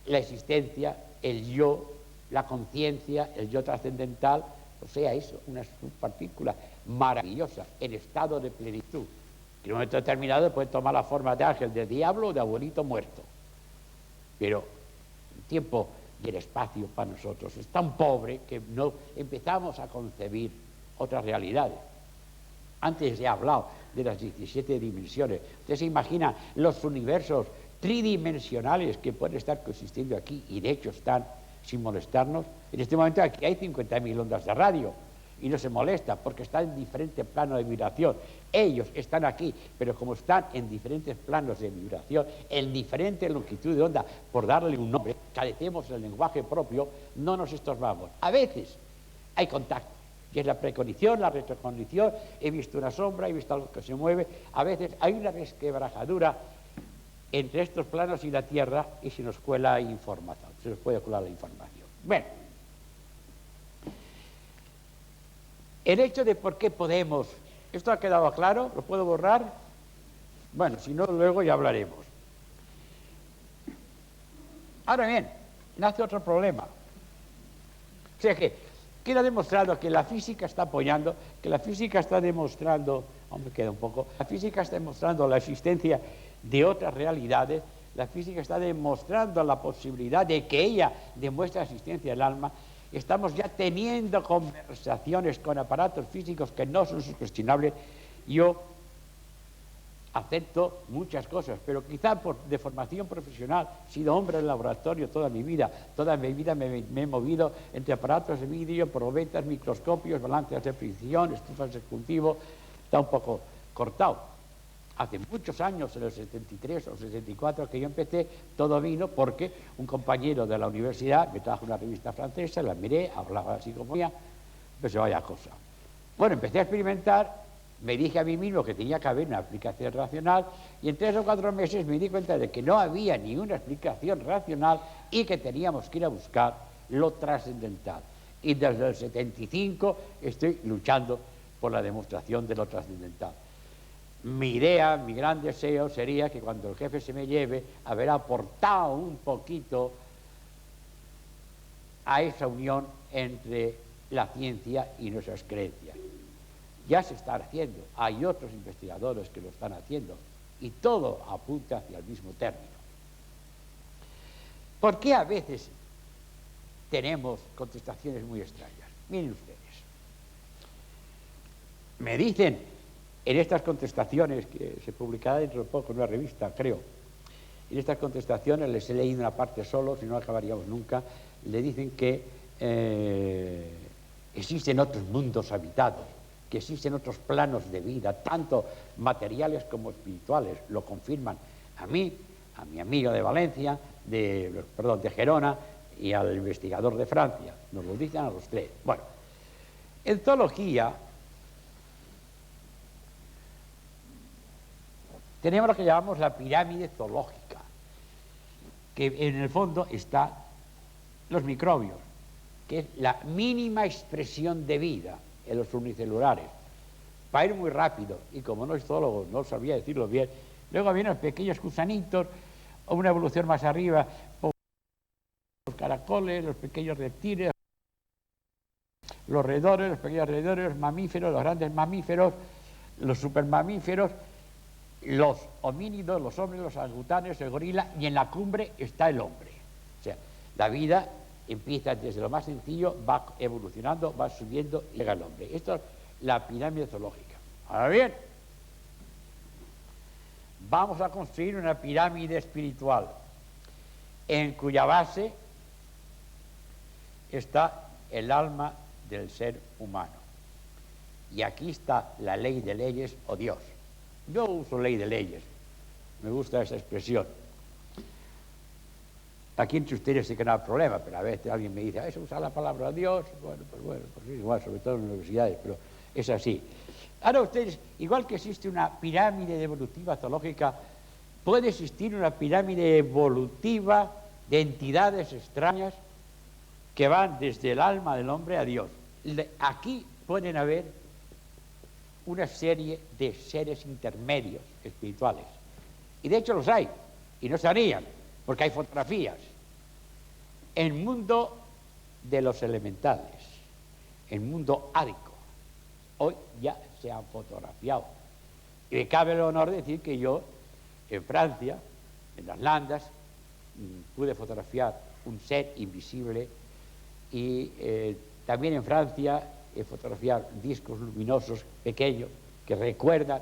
la existencia, el yo, la conciencia, el yo trascendental, o sea eso, una subpartícula maravillosa, en estado de plenitud, que en un momento determinado puede tomar la forma de ángel, de diablo o de abuelito muerto. Pero el tiempo y el espacio para nosotros es tan pobre que no empezamos a concebir otras realidades. Antes he hablado de las 17 dimensiones. Usted se imagina los universos tridimensionales que pueden estar coexistiendo aquí, y de hecho están sin molestarnos. En este momento aquí hay 50.000 ondas de radio y no se molesta porque están en diferentes planos de vibración. Ellos están aquí, pero como están en diferentes planos de vibración, en diferente longitud de onda, por darle un nombre, carecemos del lenguaje propio, no nos estorbamos. A veces hay contacto, que es la precognición, la retrocognición, he visto una sombra, he visto algo que se mueve. A veces hay una resquebrajadura entre estos planos y la Tierra, y se nos cuela información, se nos puede colar la información. Bueno, el hecho de por qué podemos, ¿esto ha quedado claro? ¿Lo puedo borrar? Bueno, si no, luego ya hablaremos. Ahora bien, nace otro problema. O sea que queda demostrado que la física está apoyando, que la física está demostrando, hombre, queda un poco, la física está demostrando la existencia de otras realidades, la física está demostrando la posibilidad de que ella demuestre la existencia del alma. Estamos ya teniendo conversaciones con aparatos físicos que no son cuestionables. Yo acepto muchas cosas, pero quizá de formación profesional, he sido hombre en laboratorio toda mi vida me he movido entre aparatos de vídeo, probetas, microscopios, balanzas de precisión, estufas de cultivo, está un poco cortado. Hace muchos años, en el 73 o 64, que yo empecé, todo vino porque un compañero de la universidad me trajo una revista francesa, la miré, hablaba así como ella, pues vaya cosa. Bueno, empecé a experimentar, me dije a mí mismo que tenía que haber una explicación racional, y en 3 o 4 meses me di cuenta de que no había ninguna explicación racional y que teníamos que ir a buscar lo trascendental. Y desde el 75 estoy luchando por la demostración de lo trascendental. Mi idea, mi gran deseo sería que cuando el jefe se me lleve, haber aportado un poquito a esa unión entre la ciencia y nuestras creencias. Ya se está haciendo, hay otros investigadores que lo están haciendo, y todo apunta hacia el mismo término. ¿Por qué a veces tenemos contestaciones muy extrañas? Miren ustedes. Me dicen en estas contestaciones, que se publicará dentro de poco en una revista, creo, en estas contestaciones les he leído una parte solo, si no acabaríamos nunca, le dicen que existen otros mundos habitados, que existen otros planos de vida, tanto materiales como espirituales, lo confirman a mí, a mi amigo de Valencia, de Gerona, y al investigador de Francia. Nos lo dicen a los tres. Bueno, en zoología tenemos lo que llamamos la pirámide zoológica, que en el fondo están los microbios, que es la mínima expresión de vida en los unicelulares. Para ir muy rápido, y como no es zoólogo, no sabía decirlo bien, luego vienen los pequeños gusanitos, o una evolución más arriba, los caracoles, los pequeños reptiles, los roedores, los pequeños roedores, los mamíferos, los grandes mamíferos, los supermamíferos, los homínidos, los hombres, los orangutanes, el gorila, y en la cumbre está el hombre. O sea, la vida empieza desde lo más sencillo, va evolucionando, va subiendo y llega al hombre. Esto es la pirámide zoológica. Ahora bien, vamos a construir una pirámide espiritual en cuya base está el alma del ser humano. Y aquí está la ley de leyes o Dios. Yo uso ley de leyes, me gusta esa expresión. Aquí entre ustedes sí que no hay problema, pero a veces alguien me dice, ¿eso usa la palabra Dios? Bueno, pues es igual, sobre todo en las universidades, pero es así. Ahora ustedes, igual que existe una pirámide evolutiva zoológica, puede existir una pirámide evolutiva de entidades extrañas que van desde el alma del hombre a Dios. Aquí pueden haber una serie de seres intermedios espirituales. Y de hecho los hay, y no se harían, porque hay fotografías. El mundo de los elementales, el mundo árico, hoy ya se han fotografiado. Y me cabe el honor de decir que yo, en Francia, en las Landas, pude fotografiar un ser invisible y también en Francia fotografiar discos luminosos pequeños que recuerdan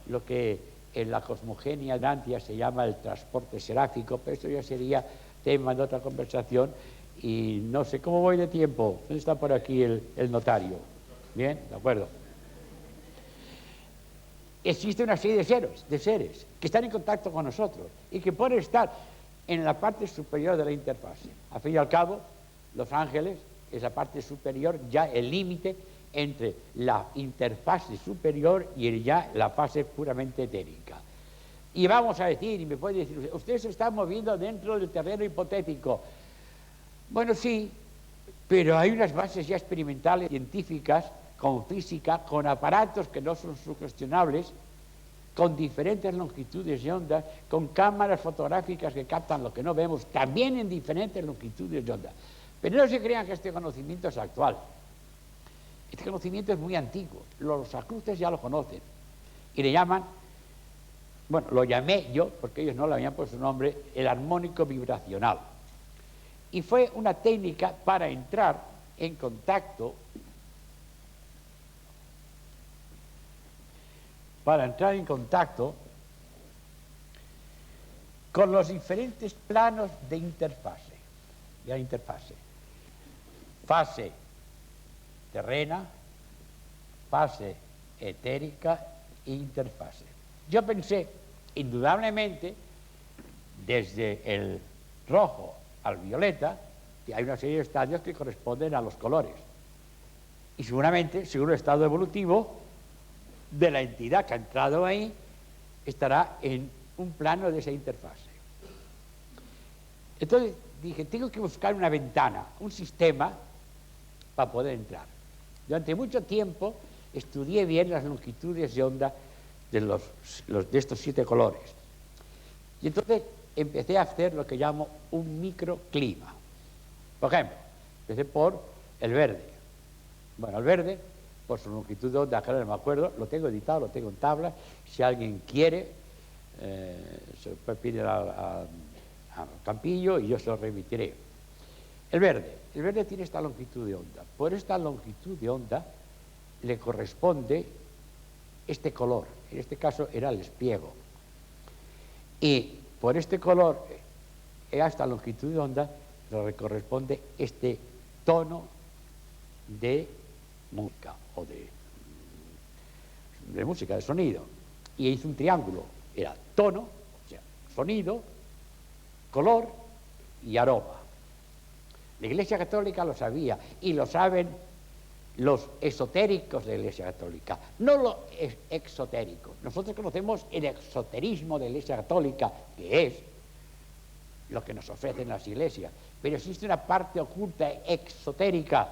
lo que en la cosmogenia dantia se llama el transporte seráfico, pero esto ya sería tema de otra conversación y no sé cómo voy de tiempo. ¿Dónde está por aquí el notario? Bien, de acuerdo. Existe una serie de seres que están en contacto con nosotros y que pueden estar en la parte superior de la interfase. Al fin y al cabo, los ángeles es la parte superior, ya el límite entre la interfase superior y ya la fase puramente etérica. Y vamos a decir, y me puede decir, usted se está moviendo dentro del terreno hipotético. Bueno, sí, pero hay unas bases ya experimentales, científicas, con física, con aparatos que no son sugestionables, con diferentes longitudes de onda, con cámaras fotográficas que captan lo que no vemos, también en diferentes longitudes de onda. Pero no se crean que este conocimiento es actual. Este conocimiento es muy antiguo. Los acruces ya lo conocen. Y le llaman, bueno, lo llamé yo, porque ellos no le habían puesto su nombre, el armónico vibracional. Y fue una técnica para entrar en contacto, con los diferentes planos de interfase. Y la interfase. Fase terrena, fase etérica e interfase. Yo pensé, indudablemente, desde el rojo al violeta, que hay una serie de estadios que corresponden a los colores. Y seguramente, según el estado evolutivo de la entidad que ha entrado ahí, estará en un plano de esa interfase. Entonces dije, tengo que buscar una ventana, un sistema para poder entrar. Durante mucho tiempo estudié bien las longitudes de onda de estos 7 colores. Y entonces empecé a hacer lo que llamo un microclima. Por ejemplo, empecé por el verde. Bueno, el verde, por su longitud de onda, que ahora no me acuerdo, lo tengo editado, lo tengo en tablas. Si alguien quiere, se puede pedir a Campillo y yo se lo remitiré. El verde tiene esta longitud de onda. Por esta longitud de onda le corresponde este color. En este caso era el espiego. Y por este color, a esta longitud de onda, le corresponde este tono de música o de de música, de sonido, y hizo un triángulo, era tono, o sea, sonido, color y aroma. La Iglesia Católica lo sabía, y lo saben los esotéricos de la Iglesia Católica, no los exotéricos. Nosotros conocemos el exoterismo de la Iglesia Católica, que es lo que nos ofrecen las iglesias, pero existe una parte oculta exotérica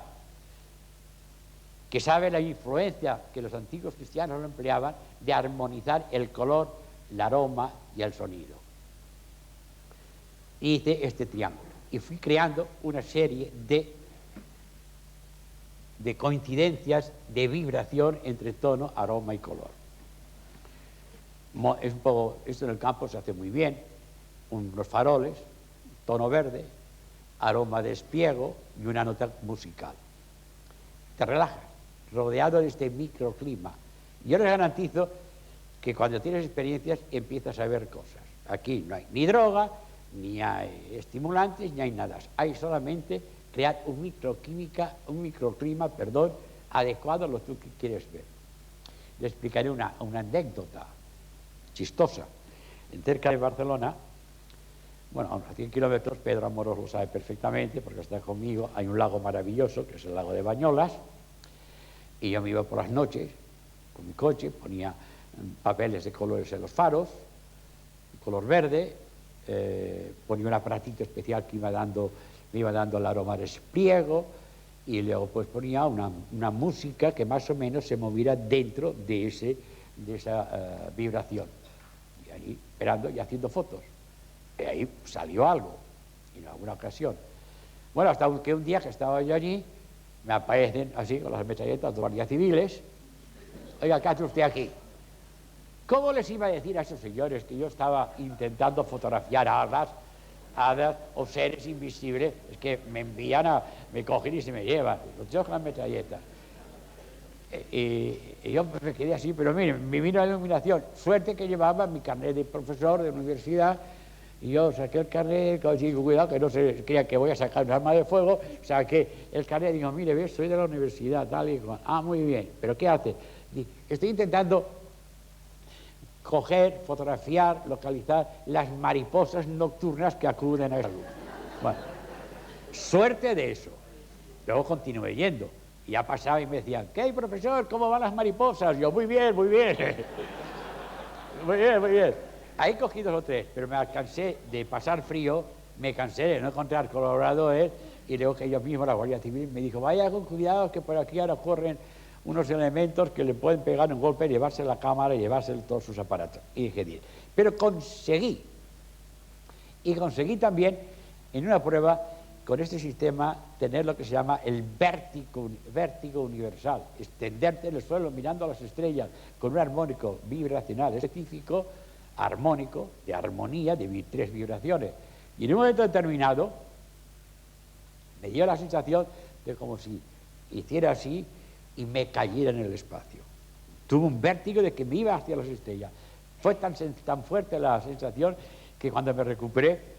que sabe la influencia que los antiguos cristianos lo empleaban de armonizar el color, el aroma y el sonido. Hice este triángulo y fui creando una serie de coincidencias de vibración entre tono, aroma y color. Es un poco, esto en el campo se hace muy bien, unos faroles, tono verde, aroma de espiego y una nota musical. Te relajas, rodeado de este microclima. Yo les garantizo que cuando tienes experiencias empiezas a ver cosas. Aquí no hay ni droga, ni hay estimulantes, ni hay nada. Hay solamente crear un microclima, adecuado a lo que tú quieres ver. Le explicaré una anécdota chistosa. Cerca de Barcelona, bueno, a 100 kilómetros, Pedro Amorós lo sabe perfectamente porque está conmigo, hay un lago maravilloso que es el lago de Bañolas, y yo me iba por las noches con mi coche, ponía papeles de colores en los faros, color verde, ponía un aparatito especial que me iba dando el aroma de espliego, y luego pues ponía una música que más o menos se moviera dentro de esa vibración. Y ahí esperando y haciendo fotos. Y ahí salió algo, en alguna ocasión. Bueno, hasta que un día que estaba yo allí, me aparecen así con las metralletas, dos guardias civiles. Oiga, ¿qué hace usted aquí? ¿Cómo les iba a decir a esos señores que yo estaba intentando fotografiar hadas o seres invisibles? Es que me envían me cogen y se me llevan, los dos con las metralletas. Y yo me quedé así, pero miren, me vino la iluminación. Suerte que llevaba mi carnet de profesor de universidad, y yo saqué el carnet, con cuidado que no se creía que voy a sacar un arma de fuego, saqué el carnet y digo, mire, ves, soy de la universidad, tal y cual. Ah, muy bien, ¿pero qué hace? Estoy intentando coger, fotografiar, localizar las mariposas nocturnas que acuden a esa luz. Bueno, suerte de eso. Luego continué yendo. Y ya pasaba y me decían, ¿qué hay, profesor? ¿Cómo van las mariposas? Yo, muy bien, muy bien. Muy bien, muy bien. Ahí cogí 2 o 3, pero me cansé de pasar frío, me cansé de no encontrar colaboradores, y luego que yo mismo, la Guardia Civil, me dijo, vaya con cuidado que por aquí ahora corren unos elementos que le pueden pegar un golpe, llevarse la cámara y llevarse todos sus aparatos. Y dije, bien. Pero conseguí también en una prueba con este sistema tener lo que se llama el vértigo universal, extenderte en el suelo mirando a las estrellas con un armónico vibracional específico, armónico, de armonía, de 3 vibraciones. Y en un momento determinado me dio la sensación de como si hiciera así y me cayera en el espacio. Tuve un vértigo de que me iba hacia las estrellas. Fue tan fuerte la sensación que cuando me recuperé,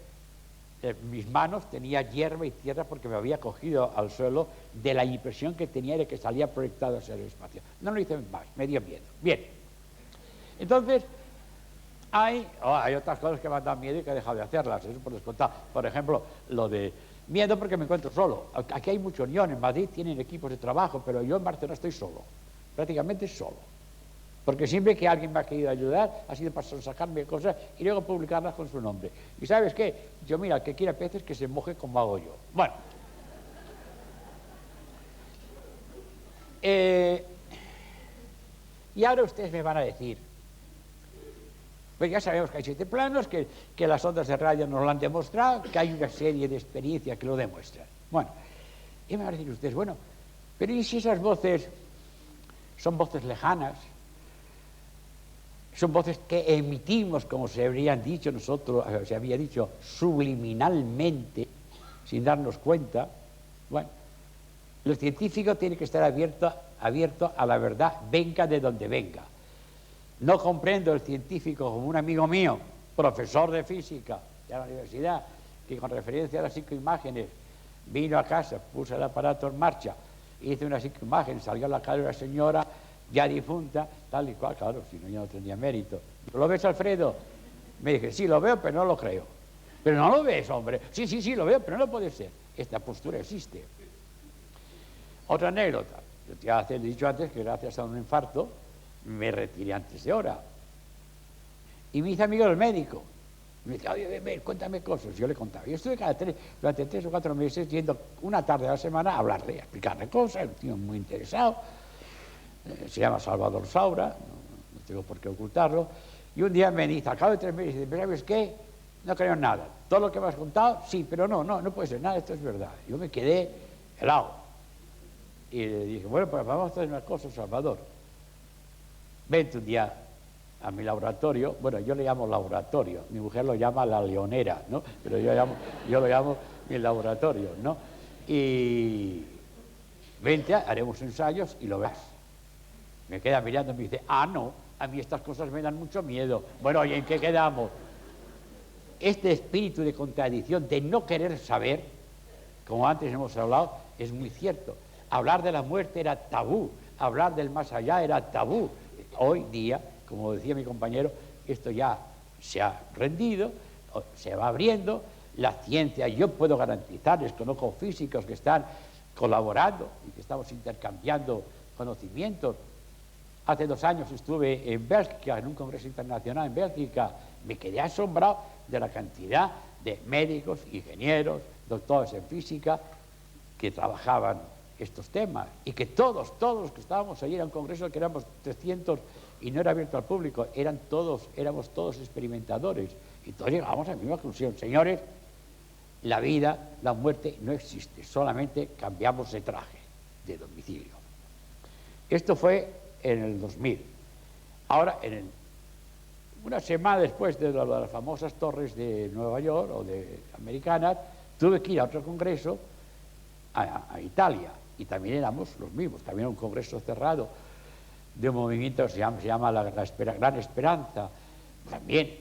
mis manos tenía hierba y tierra porque me había cogido al suelo de la impresión que tenía de que salía proyectado hacia el espacio. No lo hice más, me dio miedo. Bien. Entonces, hay otras cosas que me han dado miedo y que he dejado de hacerlas, eso por descontado. Por ejemplo, lo de miedo porque me encuentro solo. Aquí hay mucha unión, en Madrid tienen equipos de trabajo, pero yo en Barcelona estoy solo, prácticamente solo. Porque siempre que alguien me ha querido ayudar ha sido para sacarme cosas y luego publicarlas con su nombre. ¿Y sabes qué? Yo, mira, el que quiera peces que se moje como hago yo. Bueno. Y ahora ustedes me van a decir, pues ya sabemos que hay 7 planos, que las ondas de radio nos lo han demostrado, que hay una serie de experiencias que lo demuestran. Bueno, y me van a decir ustedes, bueno, pero ¿y si esas voces son voces lejanas? Son voces que emitimos, como se habrían dicho nosotros, se había dicho subliminalmente, sin darnos cuenta. Bueno, el científico tiene que estar abierto a la verdad, venga de donde venga. No comprendo el científico como un amigo mío, profesor de física de la universidad, que con referencia a las psicoimágenes vino a casa, puso el aparato en marcha, hizo una psicoimagen, salió a la cara de una señora ya difunta, tal y cual, claro, si no, yo no tendría mérito. ¿Lo ves, Alfredo? Me dije, sí, lo veo, pero no lo creo. Pero no lo ves, hombre. Sí, sí, sí, lo veo, pero no puede ser. Esta postura existe. Otra anécdota. Yo ya he dicho antes que gracias a un infarto me retiré antes de hora. Y me hice amigo del médico. Me decía, oye, ven, cuéntame cosas. Yo le contaba. Yo estuve durante 3 o 4 meses yendo una tarde a la semana a hablarle, a explicarle cosas. Un tío muy interesado. Se llama Salvador Saura, no tengo por qué ocultarlo. Y un día me dice, al cabo de 3 meses, dice, ¿sabes qué? No creo en nada. Todo lo que me has contado, sí, pero no puede ser nada, esto es verdad. Yo me quedé helado. Y le dije, bueno, pues vamos a hacer una cosa, Salvador. Vente un día a mi laboratorio. Bueno, yo le llamo laboratorio, mi mujer lo llama la leonera, ¿no? Pero yo lo llamo mi laboratorio, ¿no? Y vente, haremos ensayos y lo verás. Me queda mirando y me dice, no, a mí estas cosas me dan mucho miedo. Bueno, ¿y en qué quedamos? Este espíritu de contradicción, de no querer saber, como antes hemos hablado, es muy cierto. Hablar de la muerte era tabú, hablar del más allá era tabú. Hoy día, como decía mi compañero, esto ya se ha rendido, se va abriendo. La ciencia, yo puedo garantizarles, conozco físicos que están colaborando y que estamos intercambiando conocimientos. Hace 2 años estuve en Bélgica, en un congreso internacional en Bélgica. Me quedé asombrado de la cantidad de médicos, ingenieros, doctores en física que trabajaban estos temas, y que todos los que estábamos allí, era un congreso que éramos 300 y no era abierto al público, éramos todos experimentadores, y todos llegábamos a la misma conclusión: señores, la vida, la muerte no existe, solamente cambiamos de traje, de domicilio. Esto fue en el 2000. Ahora, una semana después de las famosas torres de Nueva York o de americanas, tuve que ir a otro congreso a Italia, y también éramos los mismos, también un congreso cerrado de un movimiento que se llama la Gran Esperanza, también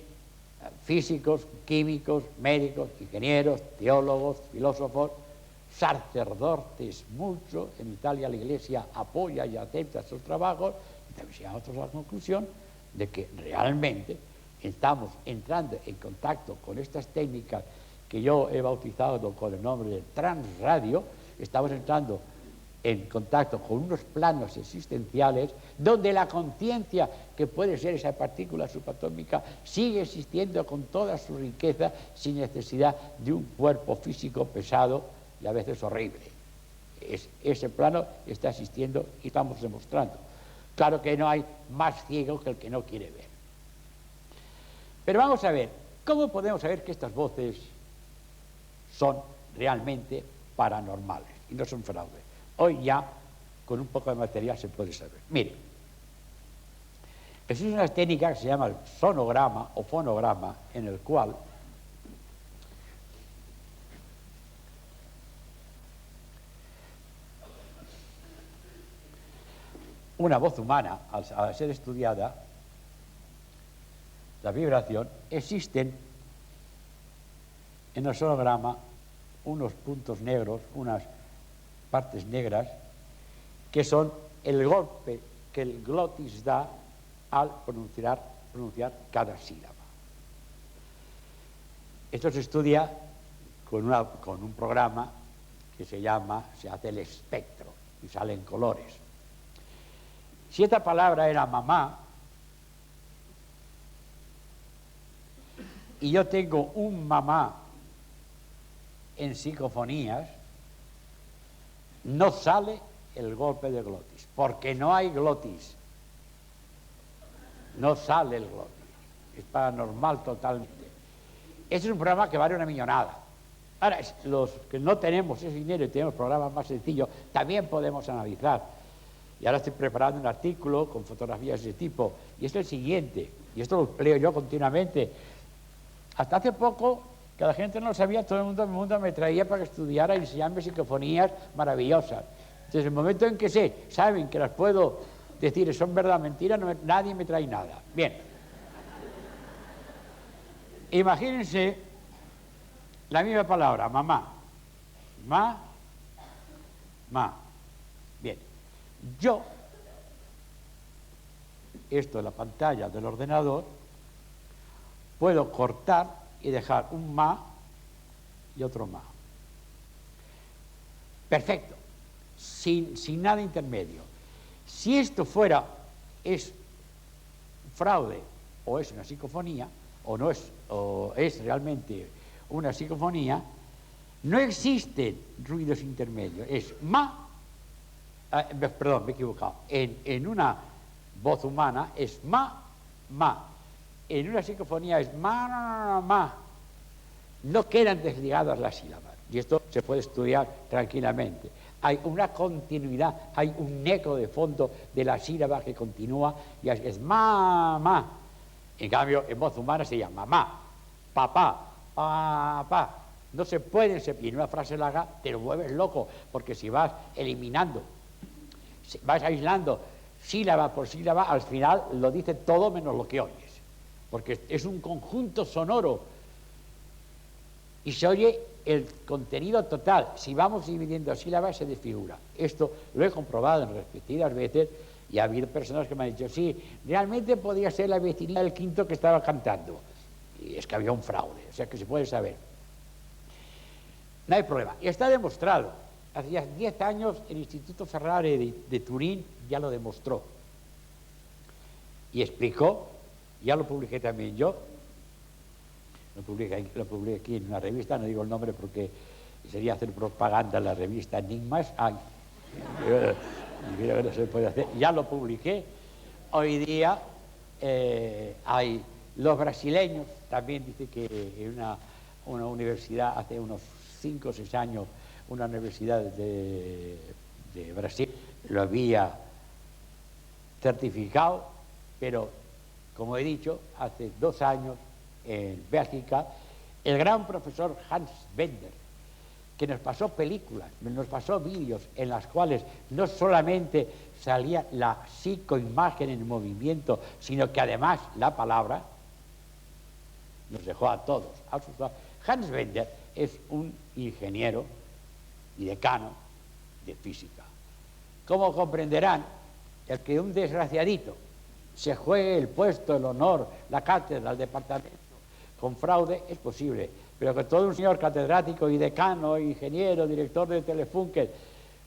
físicos, químicos, médicos, ingenieros, teólogos, filósofos, sacerdotes, mucho. En Italia la Iglesia apoya y acepta sus trabajos, y también llegamos a la conclusión de que realmente estamos entrando en contacto con estas técnicas que yo he bautizado con el nombre de transradio. Estamos entrando en contacto con unos planos existenciales donde la conciencia, que puede ser esa partícula subatómica, sigue existiendo con toda su riqueza, sin necesidad de un cuerpo físico pesado y a veces horrible. Ese plano está existiendo y estamos demostrando. Claro que no hay más ciego que el que no quiere ver. Pero vamos a ver, ¿cómo podemos saber que estas voces son realmente paranormales y no son fraude? Hoy ya, con un poco de material, se puede saber. Mire, existe una técnica que se llama el sonograma o fonograma, en el cual una voz humana, al ser estudiada, la vibración, existen en el sonograma unos puntos negros, unas partes negras, que son el golpe que el glotis da al pronunciar cada sílaba. Esto se estudia con un programa que se hace el espectro, y salen colores. Si esta palabra era mamá, y yo tengo un mamá en psicofonías, no sale el golpe de glotis, porque no hay glotis. No sale el glotis. Es paranormal totalmente. Este es un programa que vale una millonada. Ahora, los que no tenemos ese dinero y tenemos programas más sencillos, también podemos analizar. Y ahora estoy preparando un artículo con fotografías de ese tipo, y es el siguiente, y esto lo empleo yo continuamente. Hasta hace poco, que la gente no lo sabía, todo el mundo me traía para que estudiara y enseñarme psicofonías maravillosas. Entonces, el momento en que saben que las puedo decir son verdad, mentira, nadie me trae nada. Bien. Imagínense la misma palabra, mamá. Ma. Bien. Yo esto en la pantalla del ordenador, puedo cortar y dejar un ma y otro ma. Perfecto, sin nada intermedio. Si esto es fraude o es una psicofonía, o es realmente una psicofonía, no existen ruidos intermedios. Es ma, perdón, me he equivocado. En una voz humana es ma, ma. En una psicofonía es ma, ma. No quedan desligadas las sílabas. Y esto se puede estudiar tranquilamente. Hay una continuidad, hay un eco de fondo de la sílaba que continúa y es ma, ma. En cambio, en voz humana se llama mamá, papá, papá. No se pueden separar. Y en una frase larga te lo vuelves loco, porque si vas eliminando, si vas aislando sílaba por sílaba, al final lo dice todo menos lo que oyes. Porque es un conjunto sonoro y se oye el contenido total. Si vamos dividiendo sílabas se desfigura. Esto lo he comprobado en repetidas veces. Y ha habido personas que me han dicho, sí, realmente podría ser la vecinita del quinto que estaba cantando. Y es que había un fraude, o sea que se puede saber. No hay problema. Y está demostrado. Hace ya 10 años el Instituto Ferrari de Turín ya lo demostró. Y explicó, ya lo publiqué también yo, lo publiqué aquí en una revista, no digo el nombre porque sería hacer propaganda en la revista Enigmas. Ay, no se puede hacer. Ya lo publiqué. Hoy día hay los brasileños, también dice que en una universidad hace unos 5 o 6 años, una universidad de Brasil lo había certificado, pero como he dicho, hace 2 años en Bélgica, el gran profesor Hans Bender, que nos pasó películas, nos pasó vídeos en las cuales no solamente salía la psicoimagen en movimiento, sino que además la palabra nos dejó a todos asustados. Hans Bender es un ingeniero y decano de física. Como comprenderán, el que un desgraciadito se juegue el puesto, el honor, la cátedra, el departamento con fraude es posible, pero que todo un señor catedrático y decano, ingeniero, director de Telefunken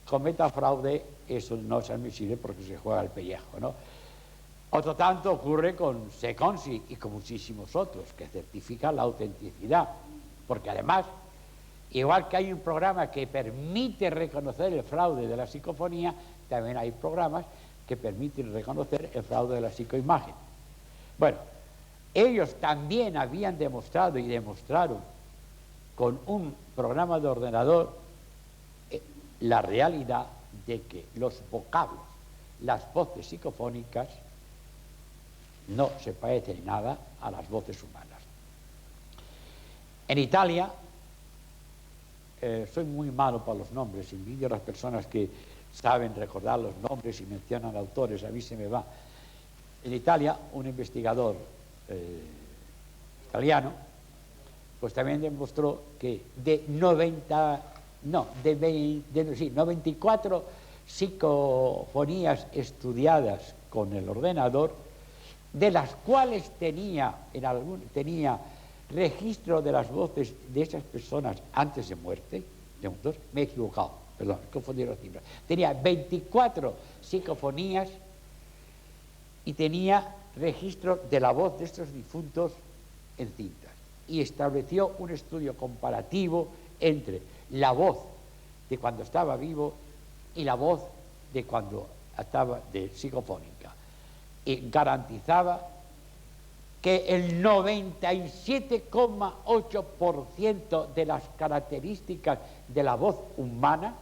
cometa fraude, eso no es admisible porque se juega el pellejo, ¿no? Otro tanto ocurre con Seconsi y con muchísimos otros que certifican la autenticidad, porque además, igual que hay un programa que permite reconocer el fraude de la psicofonía, también hay programas que permiten reconocer el fraude de la psicoimagen. Bueno, ellos también habían demostrado y demostraron con un programa de ordenador la realidad de que los vocablos, las voces psicofónicas, no se parecen en nada a las voces humanas. En Italia, soy muy malo para los nombres, envidio a las personas que saben recordar los nombres y mencionan autores, a mí se me va. En Italia, un investigador italiano, pues también demostró que de 94 psicofonías estudiadas con el ordenador, de las cuales tenía registro de las voces de esas personas antes de muerte, me he equivocado, perdón, he confundido las cifras. Tenía 24 psicofonías y tenía registro de la voz de estos difuntos en cintas. Y estableció un estudio comparativo entre la voz de cuando estaba vivo y la voz de cuando estaba de psicofónica. Y garantizaba que el 97,8% de las características de la voz humana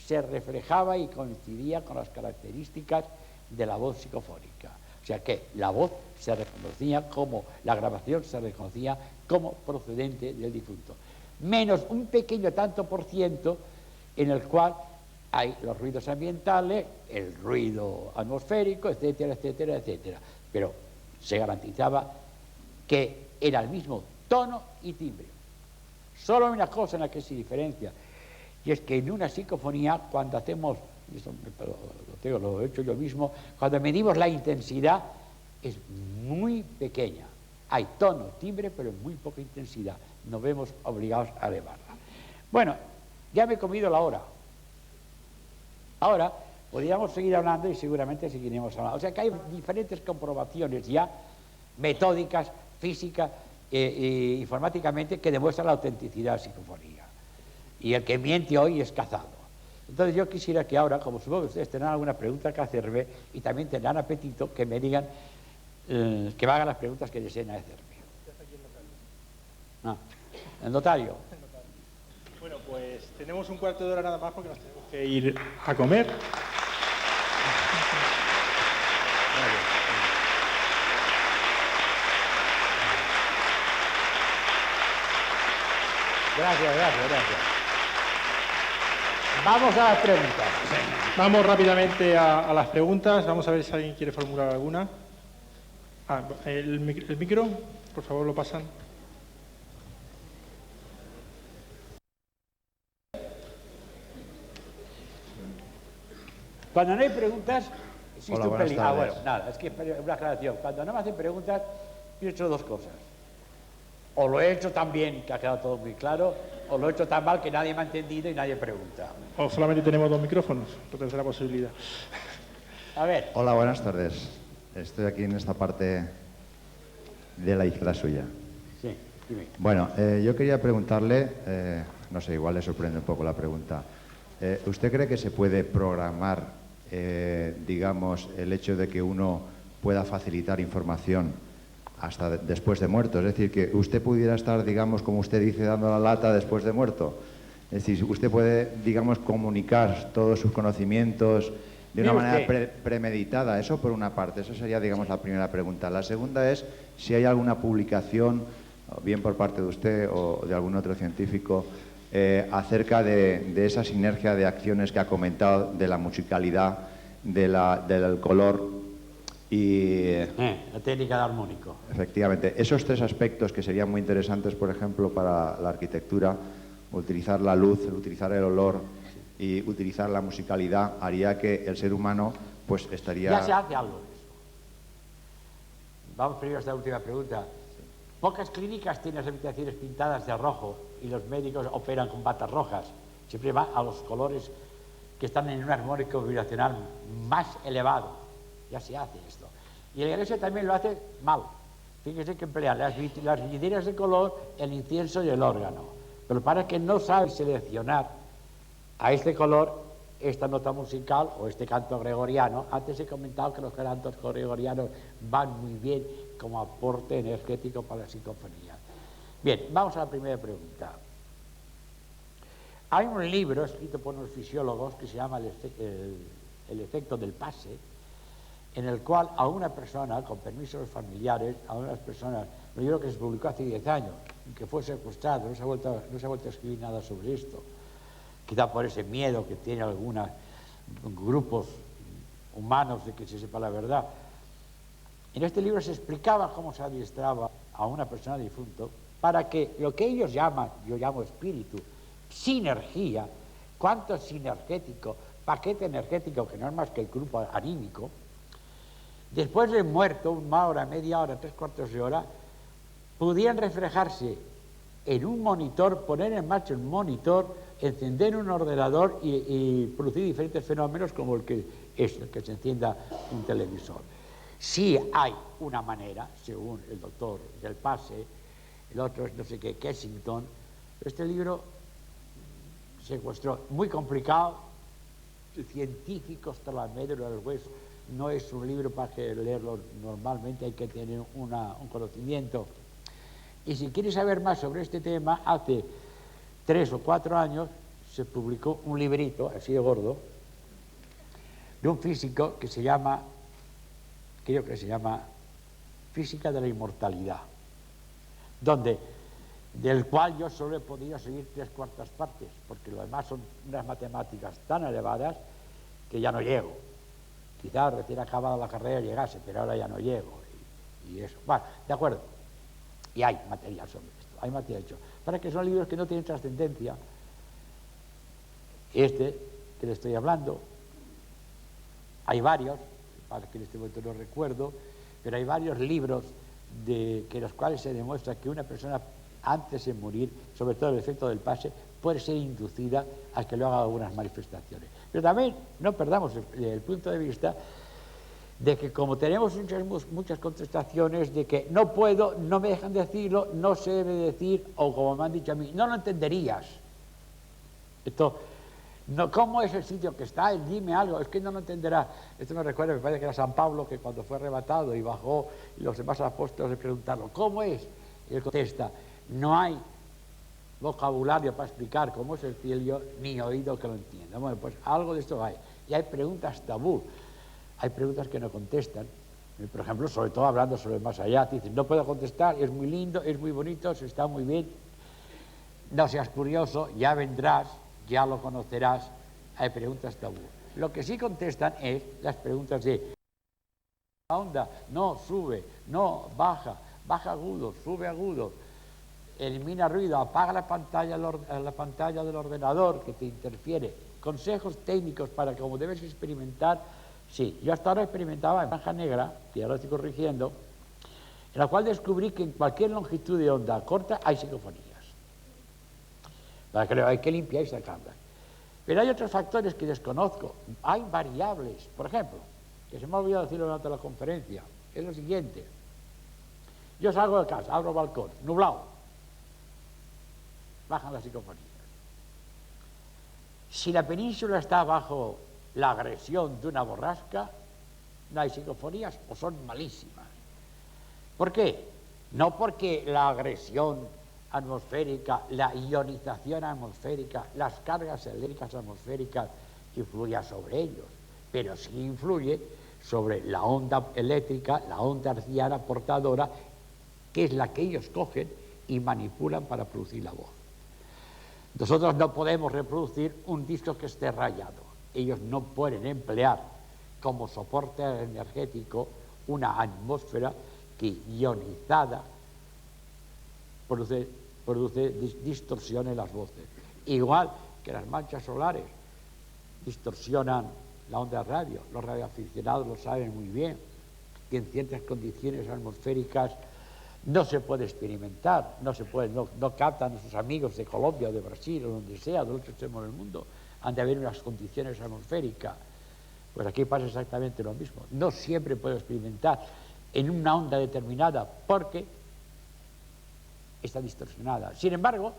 se reflejaba y coincidía con las características de la voz psicofónica. O sea que la voz se reconocía como, la grabación se reconocía como procedente del difunto. Menos un pequeño tanto por ciento en el cual hay los ruidos ambientales, el ruido atmosférico, etcétera, etcétera, etcétera. Pero se garantizaba que era el mismo tono y timbre. Solo hay una cosa en la que se diferencia, y es que en una psicofonía, cuando hacemos, y esto lo he hecho yo mismo, cuando medimos la intensidad, es muy pequeña. Hay tono, timbre, pero en muy poca intensidad. Nos vemos obligados a elevarla. Bueno, ya me he comido la hora. Ahora podríamos seguir hablando y seguramente seguiremos hablando. O sea que hay diferentes comprobaciones ya metódicas, físicas e informáticamente que demuestran la autenticidad de la psicofonía. Y el que miente hoy es cazado. Entonces yo quisiera que ahora, como supongo que ustedes tendrán alguna pregunta que hacerme y también tendrán apetito, que me digan, que me hagan las preguntas que deseen hacerme. El notario. Bueno, pues tenemos un cuarto de hora nada más porque nos tenemos que ir a comer. Gracias. Vamos a las preguntas. Vamos rápidamente a las preguntas. Vamos a ver si alguien quiere formular alguna. El micro, por favor, lo pasan. Cuando no hay preguntas, existe un peligro. Tardes. Bueno, nada, es que una aclaración. Cuando no me hacen preguntas, yo he hecho dos cosas. O lo he hecho tan bien que ha quedado todo muy claro, o lo he hecho tan mal que nadie me ha entendido y nadie pregunta. O solamente tenemos 2 micrófonos, la tercera posibilidad. A ver. Hola, buenas tardes. Estoy aquí en esta parte de la isla suya. Sí, dime. Bueno, yo quería preguntarle, no sé, igual le sorprende un poco la pregunta. ¿Usted cree que se puede programar, digamos, el hecho de que uno pueda facilitar información hasta después de muerto? Es decir, que usted pudiera estar, digamos, como usted dice, dando la lata después de muerto. Es decir, usted puede, digamos, comunicar todos sus conocimientos de una manera premeditada. Eso por una parte, esa sería, digamos, la primera pregunta. La segunda es si hay alguna publicación, bien por parte de usted o de algún otro científico, acerca de esa sinergia de acciones que ha comentado, de la musicalidad, del color y... la técnica de armónico. Efectivamente. Esos tres aspectos que serían muy interesantes, por ejemplo, para la arquitectura, utilizar la luz, utilizar el olor y utilizar la musicalidad, haría que el ser humano pues estaría... Ya se hace algo de eso. Vamos primero a esta última pregunta. Pocas clínicas tienen las habitaciones pintadas de rojo y los médicos operan con batas rojas. Siempre va a los colores que están en un armónico vibracional más elevado. Ya se hace esto. Y la iglesia también lo hace mal. Fíjese que emplean las vidrieras de color, el incienso y el órgano. Pero para que no sabe seleccionar a este color, esta nota musical o este canto gregoriano. Antes he comentado que los cantos gregorianos van muy bien como aporte energético para la psicofonía. Bien, vamos a la primera pregunta. Hay un libro escrito por unos fisiólogos que se llama El efecto del pase, en el cual a una persona, con permiso de los familiares, a unas personas, un libro que se publicó hace 10 años, que fue secuestrado, no se ha vuelto a escribir nada sobre esto, quizá por ese miedo que tienen algunos grupos humanos de que se sepa la verdad. En este libro se explicaba cómo se adiestraba a una persona difunto para que lo que ellos llaman, yo llamo espíritu, sinergia, cuánto es sinergético, paquete energético, que no es más que el grupo anímico, después de muerto, una hora, media hora, 3/4 de hora, pudieran reflejarse en un monitor, poner en marcha un monitor, encender un ordenador y producir diferentes fenómenos como el que se encienda un televisor. Sí hay una manera, según el doctor del Pase, el otro es no sé qué, Kensington. Este libro se encontró muy complicado, científico hasta la médula del hueso. No es un libro para que leerlo normalmente, hay que tener un conocimiento. Y si quieres saber más sobre este tema, hace 3 o 4 años se publicó un librito, así de gordo, de un físico que se llama, creo que se llama Física de la Inmortalidad, del cual yo solo he podido seguir 3/4 partes, porque lo demás son unas matemáticas tan elevadas que ya no llego. Quizás recién acabada la carrera llegase, pero ahora ya no llego. Y eso. Bueno, de acuerdo. Y hay material sobre esto, hay material hecho. Para que son libros que no tienen trascendencia. Este que le estoy hablando, hay varios, para que en este momento no recuerdo, pero hay varios libros que los cuales se demuestra que una persona antes de morir, sobre todo el efecto del pase, puede ser inducida a que lo haga algunas manifestaciones. Pero también no perdamos el punto de vista de que como tenemos muchas contestaciones de que no puedo, no me dejan decirlo, no se debe decir, o como me han dicho a mí, no lo entenderías. Esto, no, ¿cómo es el sitio que está? Dime algo, es que no lo entenderá. Esto me recuerda, me parece que era San Pablo, que cuando fue arrebatado y bajó, y los demás apóstoles le preguntaron, ¿cómo es? Y él contesta, no hay vocabulario para explicar cómo es el cielo, ni oído que lo entienda. Bueno, pues algo de esto hay. Y hay preguntas tabú. Hay preguntas que no contestan. Por ejemplo, sobre todo hablando sobre el más allá, te dicen, no puedo contestar, es muy lindo, es muy bonito, se está muy bien. No seas curioso, ya vendrás, ya lo conocerás. Hay preguntas tabú. Lo que sí contestan es las preguntas de la onda, no, sube, no, baja, baja agudo, sube agudo, elimina ruido, apaga la pantalla del ordenador que te interfiere. Consejos técnicos para cómo debes experimentar. Sí, yo hasta ahora experimentaba en franja negra, que ahora estoy corrigiendo, en la cual descubrí que en cualquier longitud de onda corta hay psicofonías. Para que hay que limpiar y sacarlas. Pero hay otros factores que desconozco. Hay variables, por ejemplo, que se me ha olvidado decirlo durante la conferencia, es lo siguiente. Yo salgo de casa, abro el balcón, nublado, bajan las psicofonías. Si la península está bajo la agresión de una borrasca, no hay psicofonías o son malísimas. ¿Por qué? No porque la agresión atmosférica, la ionización atmosférica, las cargas eléctricas atmosféricas influya sobre ellos, pero sí influye sobre la onda eléctrica, la onda hertziana portadora, que es la que ellos cogen y manipulan para producir la voz. Nosotros no podemos reproducir un disco que esté rayado. Ellos no pueden emplear como soporte energético una atmósfera que ionizada produce distorsión en las voces. Igual que las manchas solares distorsionan la onda de radio. Los radioaficionados lo saben muy bien, que en ciertas condiciones atmosféricas no se puede experimentar, no captan a sus amigos de Colombia o de Brasil o donde sea, del otro extremo del mundo. Han de haber unas condiciones atmosféricas. Pues aquí pasa exactamente lo mismo. No siempre puedo experimentar en una onda determinada porque está distorsionada. Sin embargo,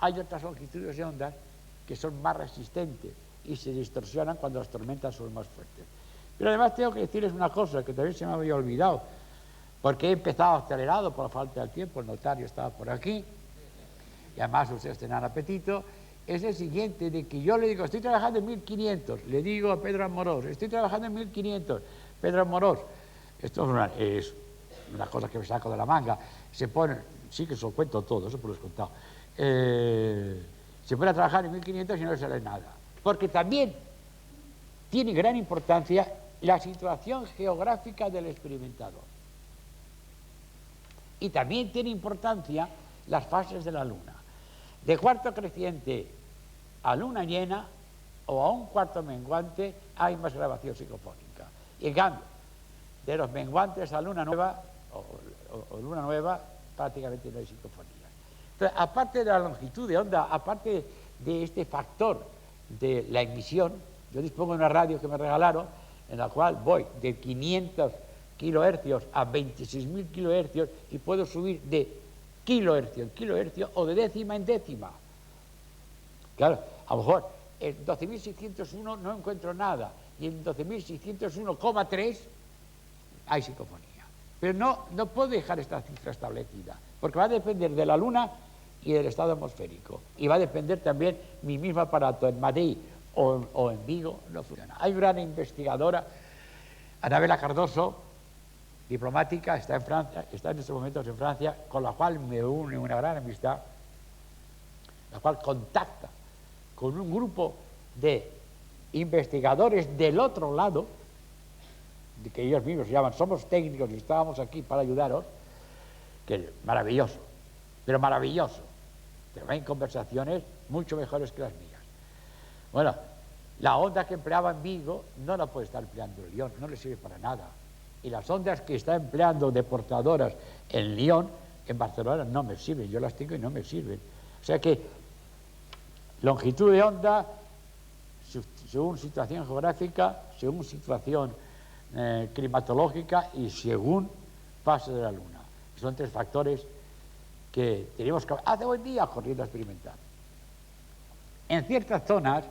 hay otras longitudes de ondas que son más resistentes y se distorsionan cuando las tormentas son más fuertes. Pero además tengo que decirles una cosa que también se me había olvidado, porque he empezado acelerado por la falta de tiempo, el notario estaba por aquí, y además ustedes tendrán apetito. Es el siguiente, de que yo le digo, estoy trabajando en 1500, le digo a Pedro Amorós, estoy trabajando en 1500, Pedro Amorós, esto es una cosa que me saco de la manga, se pone, sí que se lo cuento todo, eso por lo he contado, se pone a trabajar en 1500 y no le sale nada, porque también tiene gran importancia la situación geográfica del experimentador, y también tiene importancia las fases de la luna. De cuarto creciente a luna llena o a un cuarto menguante hay más grabación psicofónica. Y en cambio, de los menguantes a luna nueva o luna nueva prácticamente no hay psicofonía. Entonces, aparte de la longitud de onda, aparte de este factor de la emisión, yo dispongo de una radio que me regalaron en la cual voy de 500 kilohercios a 26.000 kilohercios y puedo subir de kilohercio en kilohercio o de décima en décima. Claro, a lo mejor en 12.601 no encuentro nada y en 12.601,3 hay psicofonía. Pero no puedo dejar esta cifra establecida porque va a depender de la luna y del estado atmosférico y va a depender también mi mismo aparato en Madrid o en Vigo no funciona. Hay una gran investigadora, Anabela Cardoso, diplomática, está en Francia, está en estos momentos en Francia, con la cual me une una gran amistad, la cual contacta con un grupo de investigadores del otro lado, de que ellos mismos se llaman, somos técnicos y estábamos aquí para ayudaros, que es maravilloso, pero hay conversaciones mucho mejores que las mías. Bueno, la onda que empleaba en Vigo no la puede estar empleando en Lyon, no le sirve para nada. Y las ondas que está empleando deportadoras en Lyon, en Barcelona, no me sirven. Yo las tengo y no me sirven. O sea que longitud de onda, según situación geográfica, según situación climatológica y según fase de la Luna. Son 3 factores que tenemos que hace hoy día corriendo a experimentar. En ciertas zonas,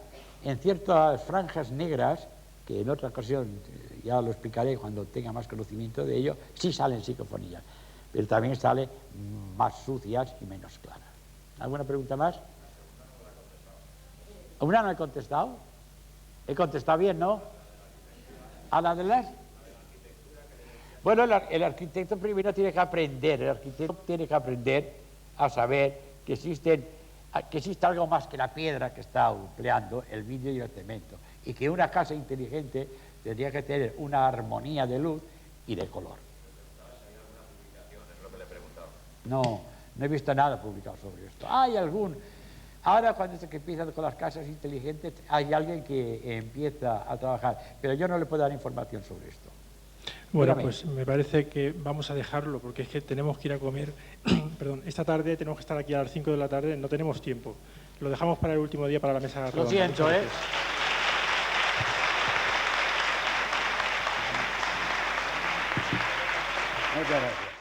en ciertas franjas negras, que en otra ocasión ya lo explicaré cuando tenga más conocimiento de ello, sí salen psicofonías, pero también salen más sucias y menos claras. ¿Alguna pregunta más? ¿Una no he contestado? He contestado bien, ¿no? ¿A la de las? Bueno, el arquitecto primero tiene que aprender, a saber que existe algo más que la piedra que está empleando, el vidrio y el cemento, y que una casa inteligente tendría que tener una armonía de luz y de color. No he visto nada publicado sobre esto. Hay algún... Ahora cuando se empiezan con las casas inteligentes, hay alguien que empieza a trabajar, pero yo no le puedo dar información sobre esto. Bueno, pues me parece que vamos a dejarlo porque es que tenemos que ir a comer. Perdón, esta tarde tenemos que estar aquí a las 5 de la tarde, no tenemos tiempo. Lo dejamos para el último día, para la mesa redonda. Lo siento, Muchas gracias.